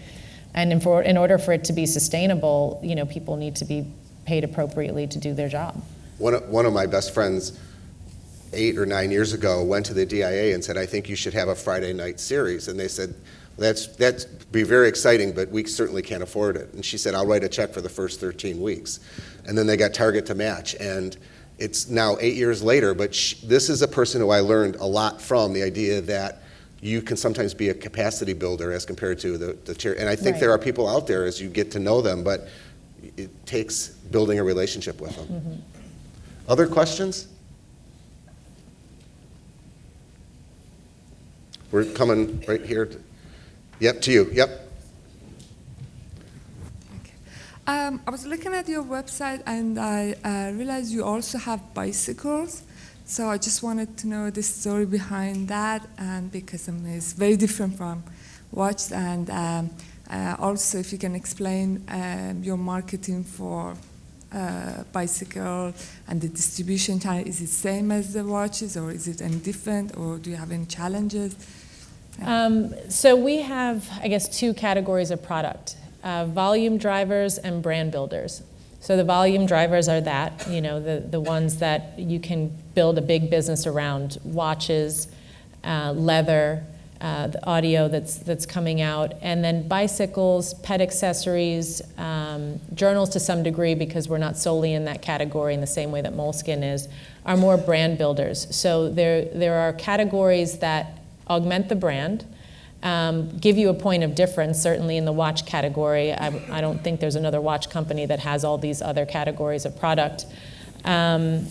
And in order for it to be sustainable, people need to be paid appropriately to do their job. One of my best friends 8 or 9 years ago went to the DIA and said, I think you should have a Friday night series. And they said, That's be very exciting, but we certainly can't afford it. And she said, I'll write a check for the first 13 weeks. And then they got Target to match. And it's now 8 years later, but this is a person who I learned a lot from, the idea that you can sometimes be a capacity builder as compared to the chair. And I think there are people out there as you get to know them, but it takes building a relationship with them. Mm-hmm. Other questions? We're coming right here. Yep, to you. Yep. I was looking at your website and I realized you also have bicycles. So I just wanted to know the story behind that, and because it's very different from watch. And also, if you can explain your marketing for bicycle and the distribution channel, is it same as the watches, or is it any different, or do you have any challenges? So we have, I guess, two categories of product, volume drivers and brand builders. So the volume drivers are that, the ones that you can build a big business around, watches, leather, the audio that's coming out, and then bicycles, pet accessories, journals to some degree, because we're not solely in that category in the same way that Moleskine is, are more brand builders. So there are categories that augment the brand, give you a point of difference. Certainly in the watch category, I don't think there's another watch company that has all these other categories of product. And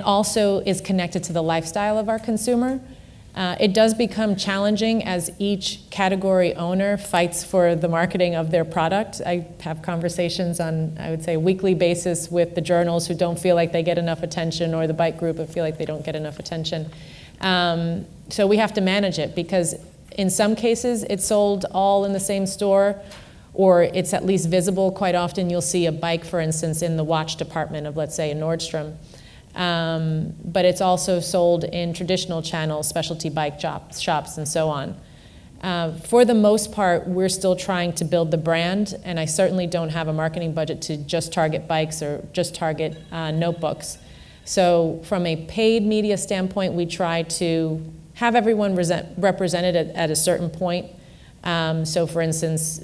also is connected to the lifestyle of our consumer. It does become challenging as each category owner fights for the marketing of their product. I have conversations on, I would say, a weekly basis with the journals who don't feel like they get enough attention, or the bike group who feel like they don't get enough attention. So we have to manage it, because in some cases it's sold all in the same store, or it's at least visible. Quite often you'll see a bike, for instance, in the watch department of, let's say, a Nordstrom. But it's also sold in traditional channels, specialty bike shops, and so on. For the most part, we're still trying to build the brand, and I certainly don't have a marketing budget to just target bikes or just target notebooks. So from a paid media standpoint, we try to have everyone represented at a certain point. So for instance,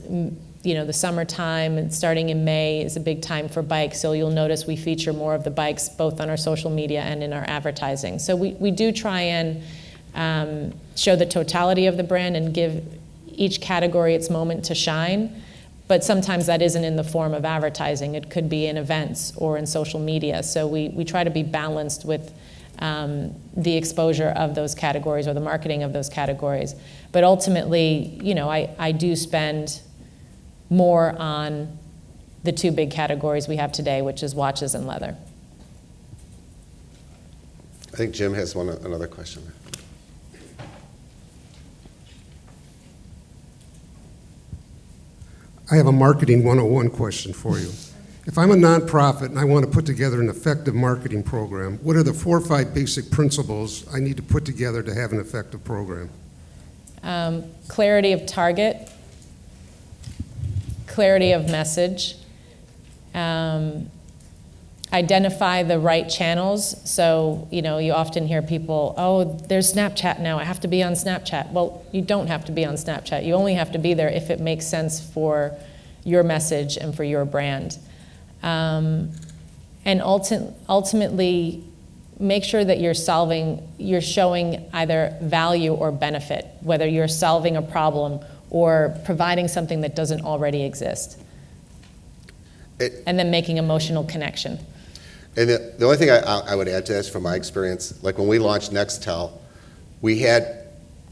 the summertime and starting in May is a big time for bikes, so you'll notice we feature more of the bikes both on our social media and in our advertising. So we do try and show the totality of the brand and give each category its moment to shine, but sometimes that isn't in the form of advertising. It could be in events or in social media. So we try to be balanced with the exposure of those categories or the marketing of those categories. But ultimately, I do spend more on the two big categories we have today, which is watches and leather. I think Jim has another question. I have a marketing 101 question for you. If I'm a nonprofit and I want to put together an effective marketing program, what are the 4 or 5 basic principles I need to put together to have an effective program? Clarity of target, clarity of message, identify the right channels. So, you often hear people, oh, there's Snapchat now, I have to be on Snapchat. Well, you don't have to be on Snapchat. You only have to be there if it makes sense for your message and for your brand. And ultimately, make sure that you're showing either value or benefit, whether you're solving a problem or providing something that doesn't already exist. And then making emotional connection. And the only thing I would add to this from my experience, like when we launched Nextel, we had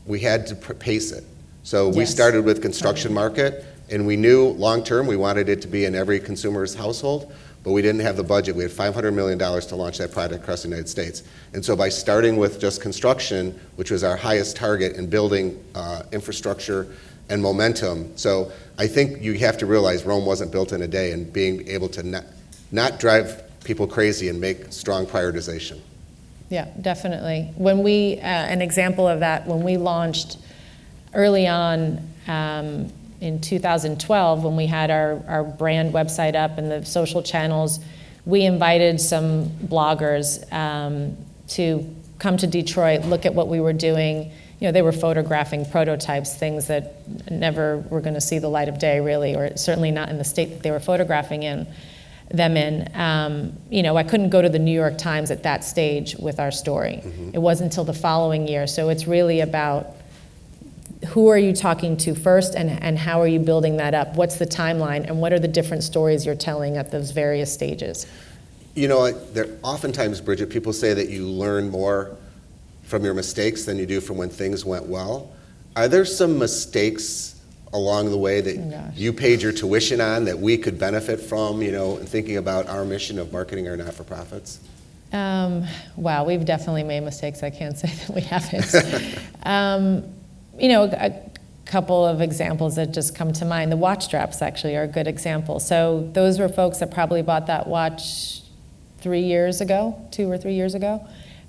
to pace it. So we started with construction market, and we knew long-term we wanted it to be in every consumer's household, but we didn't have the budget. We had $500 million to launch that product across the United States. And so by starting with just construction, which was our highest target, and building infrastructure and momentum. So I think you have to realize Rome wasn't built in a day, and being able to not drive people crazy and make strong prioritization. Yeah, definitely. When an example of that, when we launched early on in 2012, when we had our brand website up and the social channels, we invited some bloggers to come to Detroit, look at what we were doing, they were photographing prototypes, things that never were going to see the light of day, really, or certainly not in the state that they were photographing them in. I couldn't go to the New York Times at that stage with our story. It wasn't until the following year. So it's really about who are you talking to first, and how are you building that up? What's the timeline, and what are the different stories you're telling at those various stages? Oftentimes, Bridget, people say that you learn more from your mistakes than you do from when things went well. Are there some mistakes along the way that you paid your tuition on that we could benefit from, in thinking about our mission of marketing our not-for-profits? Wow, we've definitely made mistakes. I can't say that we haven't. A couple of examples that just come to mind. The watch straps actually are a good example. So those were folks that probably bought that watch 2 or 3 years ago.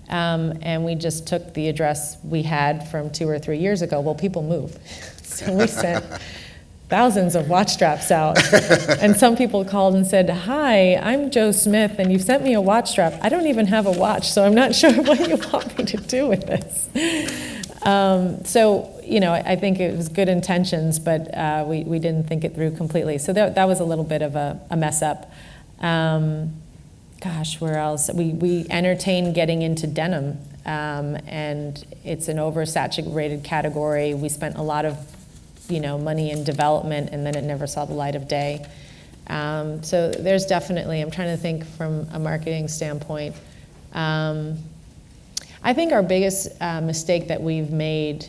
And we just took the address we had from 2 or 3 years ago. Well, people move. So we sent thousands of watch straps out. And some people called and said, "Hi, I'm Joe Smith, and you sent me a watch strap. I don't even have a watch, so I'm not sure what you want me to do with this." I think it was good intentions, but we didn't think it through completely. So that was a little bit of a mess up. Where else? We entertain getting into denim, and it's an oversaturated category. We spent a lot of money in development, and then it never saw the light of day. So there's definitely, I'm trying to think from a marketing standpoint. I think our biggest mistake that we've made,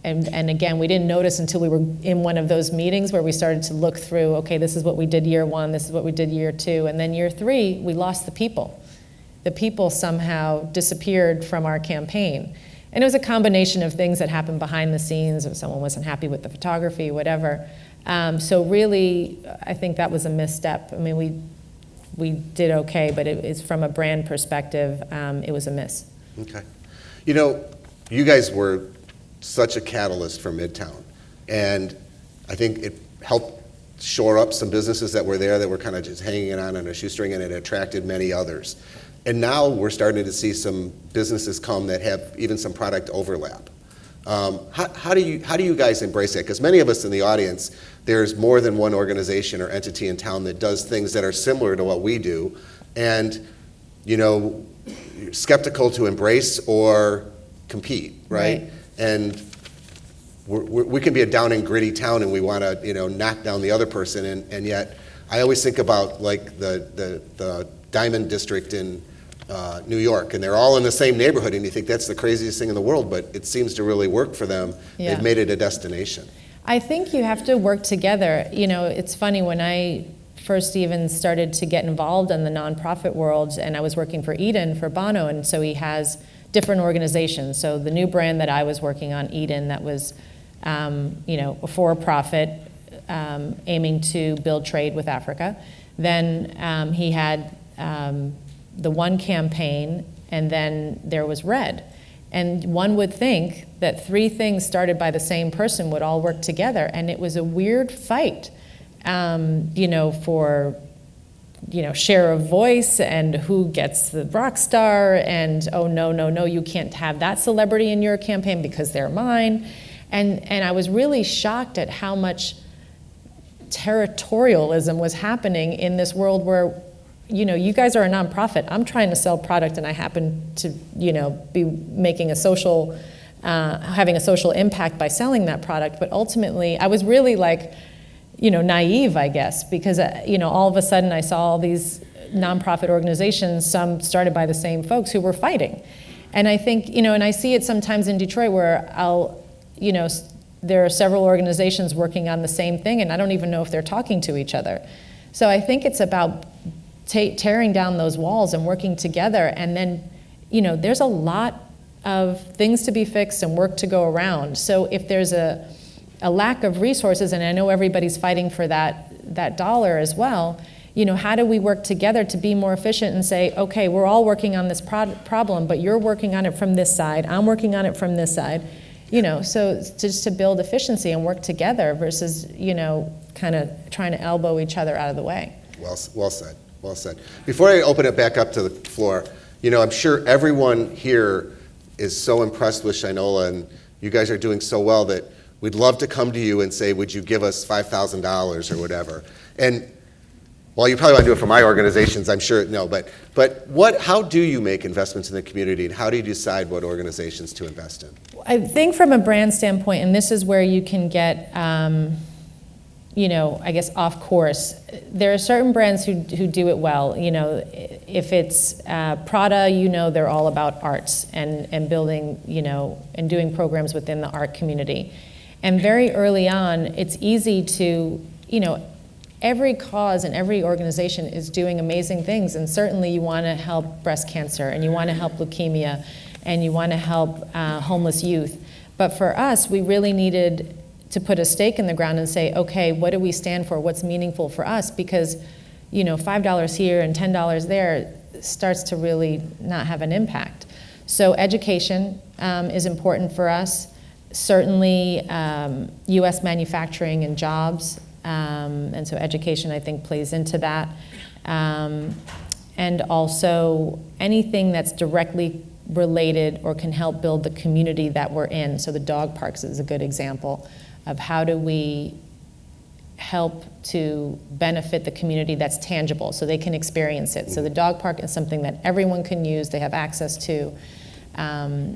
and again, we didn't notice until we were in one of those meetings where we started to look through, okay, this is what we did year 1, this is what we did year 2, and then year 3, we lost the people. The people somehow disappeared from our campaign. And it was a combination of things that happened behind the scenes, or someone wasn't happy with the photography, whatever. So really, I think that was a misstep. I mean, we did okay, but it's from a brand perspective, it was a miss. Okay. You guys were such a catalyst for Midtown, and I think it helped shore up some businesses that were there that were kind of just hanging on a shoestring, and it attracted many others. And now we're starting to see some businesses come that have even some product overlap. How do you guys embrace that? Because many of us in the audience, there's more than one organization or entity in town that does things that are similar to what we do, and skeptical to embrace or compete, right? And we can be a down and gritty town, and we want to knock down the other person, and yet I always think about like the Diamond District in New York, and they're all in the same neighborhood, and you think that's the craziest thing in the world, but it seems to really work for them. Yeah. They've made it a destination. I think you have to work together. It's funny, when I first even started to get involved in the nonprofit world, and I was working for Eden, for Bono, and so he has different organizations. So the new brand that I was working on, Eden, that was a for-profit aiming to build trade with Africa. Then he had the One campaign, and then there was Red. And one would think that 3 things started by the same person would all work together, and it was a weird fight, for share of voice and who gets the rock star, and oh no, you can't have that celebrity in your campaign because they're mine. And I was really shocked at how much territorialism was happening in this world where, you guys are a nonprofit. I'm trying to sell product, and I happen to, be making a social, having a social impact by selling that product. But ultimately, I was really naive, I guess, because, all of a sudden I saw all these nonprofit organizations, some started by the same folks, who were fighting. And I think, and I see it sometimes in Detroit where there are several organizations working on the same thing, and I don't even know if they're talking to each other. So I think it's about tearing down those walls and working together, and then, there's a lot of things to be fixed and work to go around. So if there's a lack of resources, and I know everybody's fighting for that dollar as well, how do we work together to be more efficient and say, okay, we're all working on this problem, but you're working on it from this side, I'm working on it from this side, so just to build efficiency and work together versus, kind of trying to elbow each other out of the way. Well said, well said. Before I open it back up to the floor, I'm sure everyone here is so impressed with Shinola, and you guys are doing so well that we'd love to come to you and say, would you give us $5,000 or whatever? And well, you probably want to do it for my organizations, I'm sure, no, but how do you make investments in the community, and how do you decide what organizations to invest in? I think from a brand standpoint, and this is where you can get, you know, I guess off course. There are certain brands who do it well. You know, if it's Prada, you know, they're all about arts and building, you know, and doing programs within the art community. And very early on, it's easy to, you know, every cause and every organization is doing amazing things, and certainly you want to help breast cancer, and you want to help leukemia, and you want to help homeless youth. But for us, we really needed to put a stake in the ground and say, okay, what do we stand for? What's meaningful for us? Because, you know, $5 here and $10 there starts to really not have an impact. So education is important for us. Certainly, U.S. manufacturing and jobs. And so education, I think, plays into that. And also anything that's directly related or can help build the community that we're in. So the dog parks is a good example of how do we help to benefit the community that's tangible so they can experience it. So the dog park is something that everyone can use, they have access to,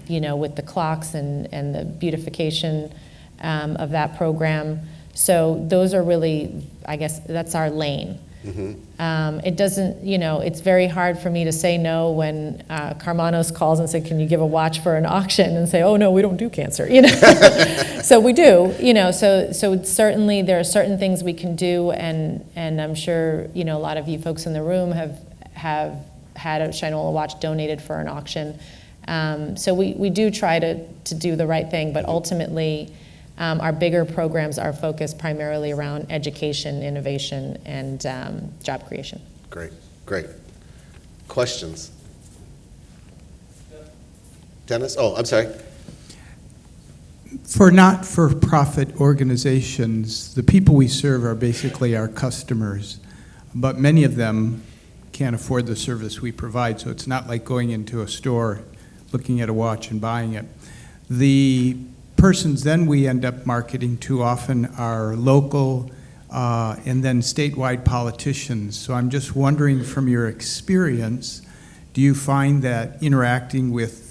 you know, with the clocks and the beautification of that program. So those are really, I guess, that's our lane. Mm-hmm. It doesn't, you know, it's very hard for me to say no when Carmanos calls and says, can you give a watch for an auction? And say, oh no, we don't do cancer, you know. So we do, you know, so certainly there are certain things we can do, and I'm sure, you know, a lot of you folks in the room have had a Shinola watch donated for an auction. So we do try to do the right thing, but ultimately, our bigger programs are focused primarily around education, innovation, and job creation. Great, great. Questions? Dennis? Oh, I'm sorry. For not-for-profit organizations, the people we serve are basically our customers, but many of them can't afford the service we provide, so it's not like going into a store, looking at a watch and buying it. The persons then we end up marketing to often are local and then statewide politicians. So I'm just wondering, from your experience, do you find that interacting with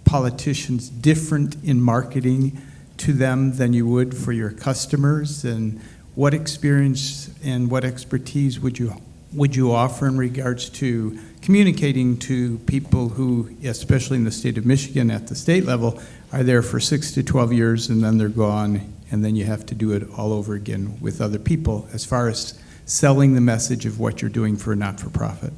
politicians different in marketing to them than you would for your customers? And what experience and what expertise would you offer in regards to communicating to people who, especially in the state of Michigan at the state level, are there for 6 to 12 years and then they're gone, and then you have to do it all over again with other people as far as selling the message of what you're doing for a not-for-profit?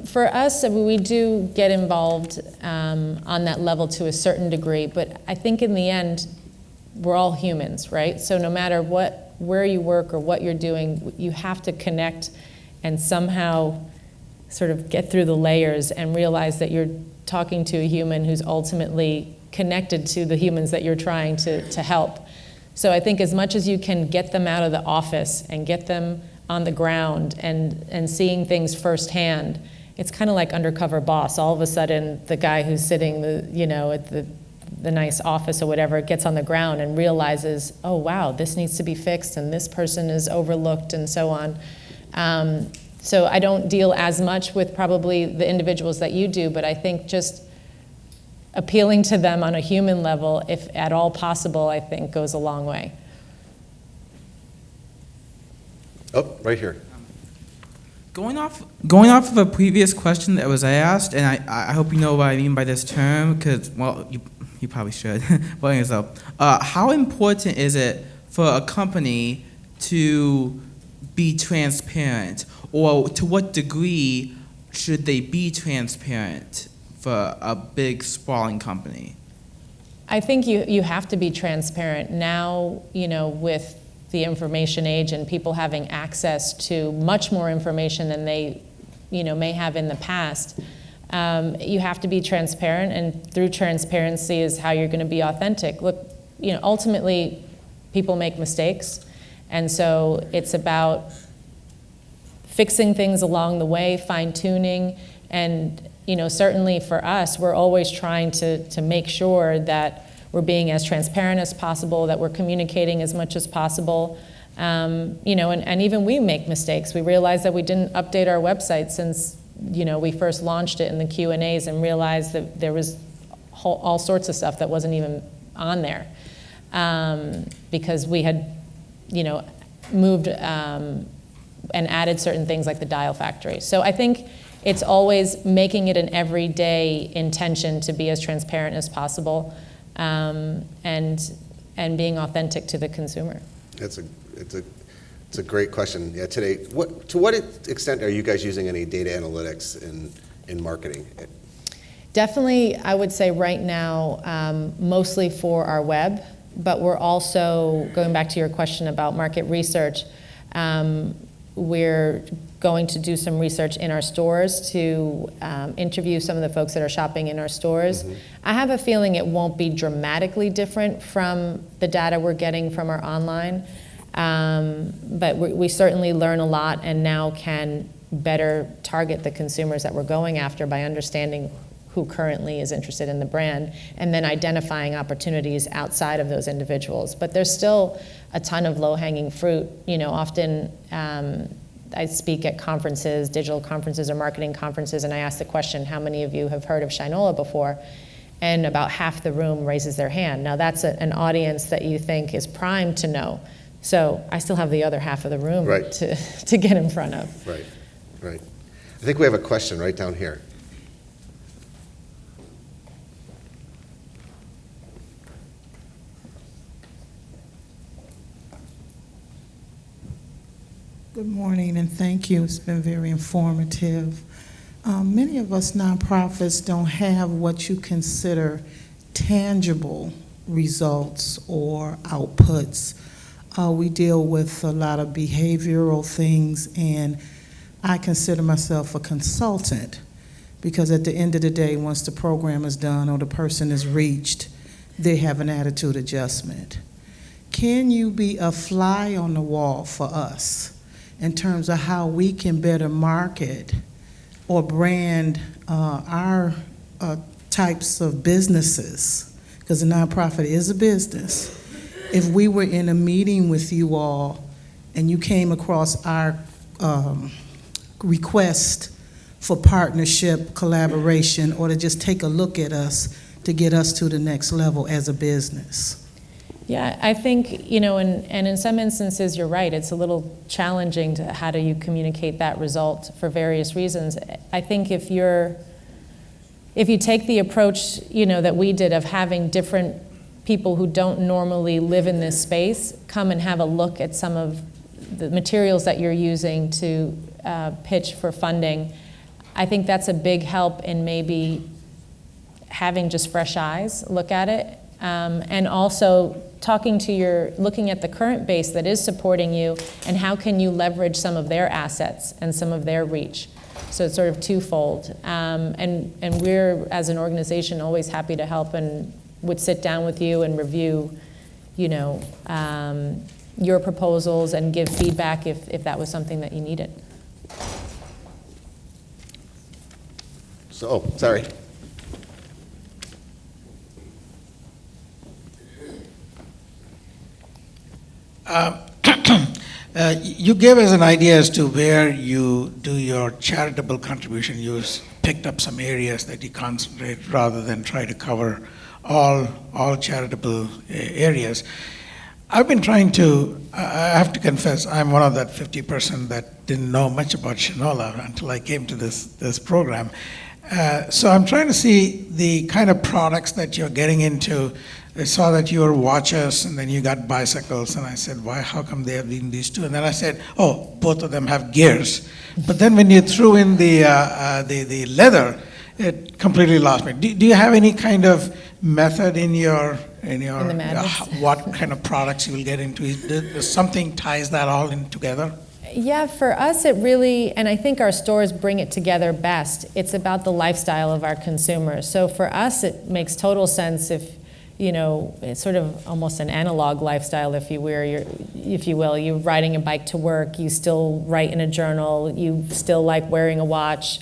For us, we do get involved on that level to a certain degree, but I think in the end, we're all humans, right? So no matter where you work or what you're doing, you have to connect and somehow sort of get through the layers and realize that you're talking to a human who's ultimately connected to the humans that you're trying to help. So I think as much as you can get them out of the office and get them on the ground and seeing things firsthand, it's kind of like Undercover Boss. All of a sudden, the guy who's sitting at the nice office or whatever gets on the ground and realizes, oh wow, this needs to be fixed and this person is overlooked and so on. So I don't deal as much with probably the individuals that you do, but I think just appealing to them on a human level, if at all possible, I think goes a long way. Oh, right here. Going off of a previous question that was asked, and I hope you know what I mean by this term, because, well, you probably should. Well, yourself. How important is it for a company to be transparent, or to what degree should they be transparent for a big, sprawling company? I think you have to be transparent now, with the information age and people having access to much more information than they, may have in the past. You have to be transparent, and through transparency is how you're going to be authentic. Look, ultimately, people make mistakes, and so it's about fixing things along the way, fine-tuning, and certainly for us, we're always trying to make sure that we're being as transparent as possible, that we're communicating as much as possible. You know, and even we make mistakes. We realized that we didn't update our website since, you know, we first launched it in the Q&As, and realized that there was all sorts of stuff that wasn't even on there, because we had, you know, moved and added certain things like the dial factory. So I think it's always making it an everyday intention to be as transparent as possible, and being authentic to the consumer. It's a great question. Yeah, today, to what extent are you guys using any data analytics in marketing? Definitely, I would say right now, mostly for our web, but we're also, going back to your question about market research, we're going to do some research in our stores to interview some of the folks that are shopping in our stores. Mm-hmm. I have a feeling it won't be dramatically different from the data we're getting from our online, but we certainly learn a lot, and now can better target the consumers that we're going after by understanding who currently is interested in the brand, and then identifying opportunities outside of those individuals. But there's still a ton of low-hanging fruit. You know, often I speak at conferences, digital conferences or marketing conferences, and I ask the question, how many of you have heard of Shinola before? And about half the room raises their hand. Now that's an audience that you think is primed to know. So I still have the other half of the room to get in front of. Right, right. I think we have a question right down here. Good morning, and thank you. It's been very informative. Many of us nonprofits don't have what you consider tangible results or outputs. We deal with a lot of behavioral things, and I consider myself a consultant, because at the end of the day, once the program is done or the person is reached, they have an attitude adjustment. Can you be a fly on the wall for us in terms of how we can better market or brand our types of businesses? Because a nonprofit is a business. If we were in a meeting with you all and you came across our request for partnership, collaboration, or to just take a look at us to get us to the next level as a business. Yeah, I think, you know, and in some instances you're right, it's a little challenging to how do you communicate that result for various reasons. I think if you take the approach, you know, that we did of having different people who don't normally live in this space come and have a look at some of the materials that you're using to pitch for funding, I think that's a big help in maybe having just fresh eyes look at it. And also looking at the current base that is supporting you, and how can you leverage some of their assets and some of their reach. So it's sort of twofold. And we're, as an organization, always happy to help and would sit down with you and review, you know, your proposals and give feedback if that was something that you needed. So, sorry. You gave us an idea as to where you do your charitable contribution. You picked up some areas that you concentrate rather than try to cover all charitable areas. I've been trying to, I have to confess, I'm one of that 50% that didn't know much about Shinola until I came to this program. So I'm trying to see the kind of products that you're getting into. I saw that you were watches, and then you got bicycles, and I said, why, how come they have been these two? And then I said, oh, both of them have gears. But then when you threw in the leather, it completely lost me. Do you have any kind of method in your what kind of products you will get into? Does something ties that all in together? Yeah, for us it really, and I think our stores bring it together best, it's about the lifestyle of our consumers. So for us it makes total sense if, you know, it's sort of almost an analog lifestyle, if you will. You're riding a bike to work, you still write in a journal, you still like wearing a watch.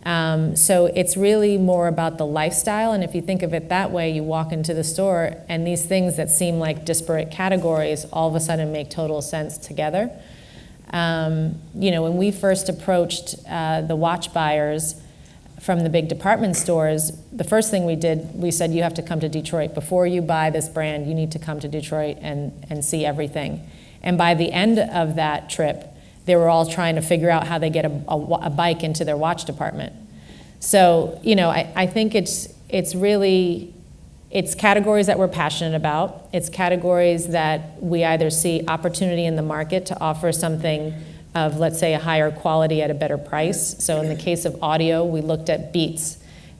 So it's really more about the lifestyle, and if you think of it that way, you walk into the store and these things that seem like disparate categories all of a sudden make total sense together. When we first approached the watch buyers from the big department stores, the first thing we did, we said, you have to come to Detroit. Before you buy this brand, you need to come to Detroit and see everything. And by the end of that trip, they were all trying to figure out how they get a bike into their watch department. So, I think it's really, it's categories that we're passionate about. It's categories that we either see opportunity in the market to offer something of, let's say, a higher quality at a better price. So in the case of audio, we looked at Beats.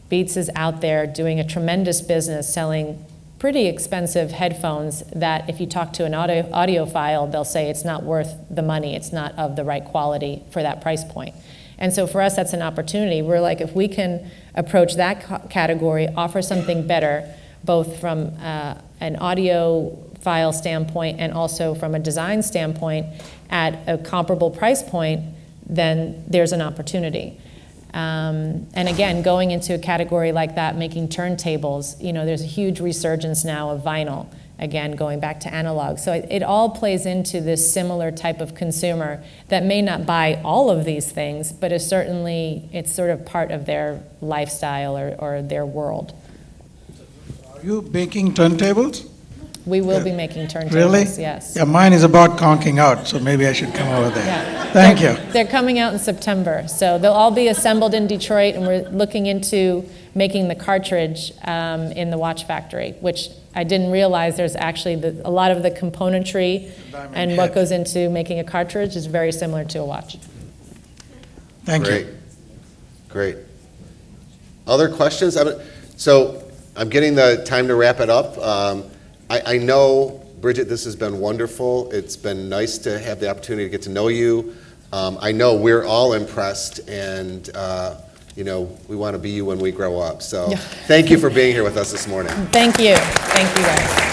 Beats is out there doing a tremendous business selling pretty expensive headphones that if you talk to an audiophile, they'll say it's not worth the money, it's not of the right quality for that price point. And so for us, that's an opportunity. We're like, if we can approach that category, offer something better, both from an audiophile standpoint and also from a design standpoint at a comparable price point, then there's an opportunity. And again, going into a category like that, making turntables, there's a huge resurgence now of vinyl, again, going back to analog. So it all plays into this similar type of consumer that may not buy all of these things, but it's sort of part of their lifestyle or their world. Are you baking turntables? We will be making turntables, Really? yes. Yeah, mine is about conking out, so maybe I should come over there. Yeah. Thank you. They're coming out in September, so they'll all be assembled in Detroit, and we're looking into making the cartridge in the watch factory, which I didn't realize there's actually a lot of the componentry and what goes into making a cartridge is very similar to a watch. Thank Great. you. Great. Other questions? So I'm getting the time to wrap it up. I know, Bridget, this has been wonderful. It's been nice to have the opportunity to get to know you. I know we're all impressed, and we want to be you when we grow up. So thank you for being here with us this morning. Thank you. Thank you, guys.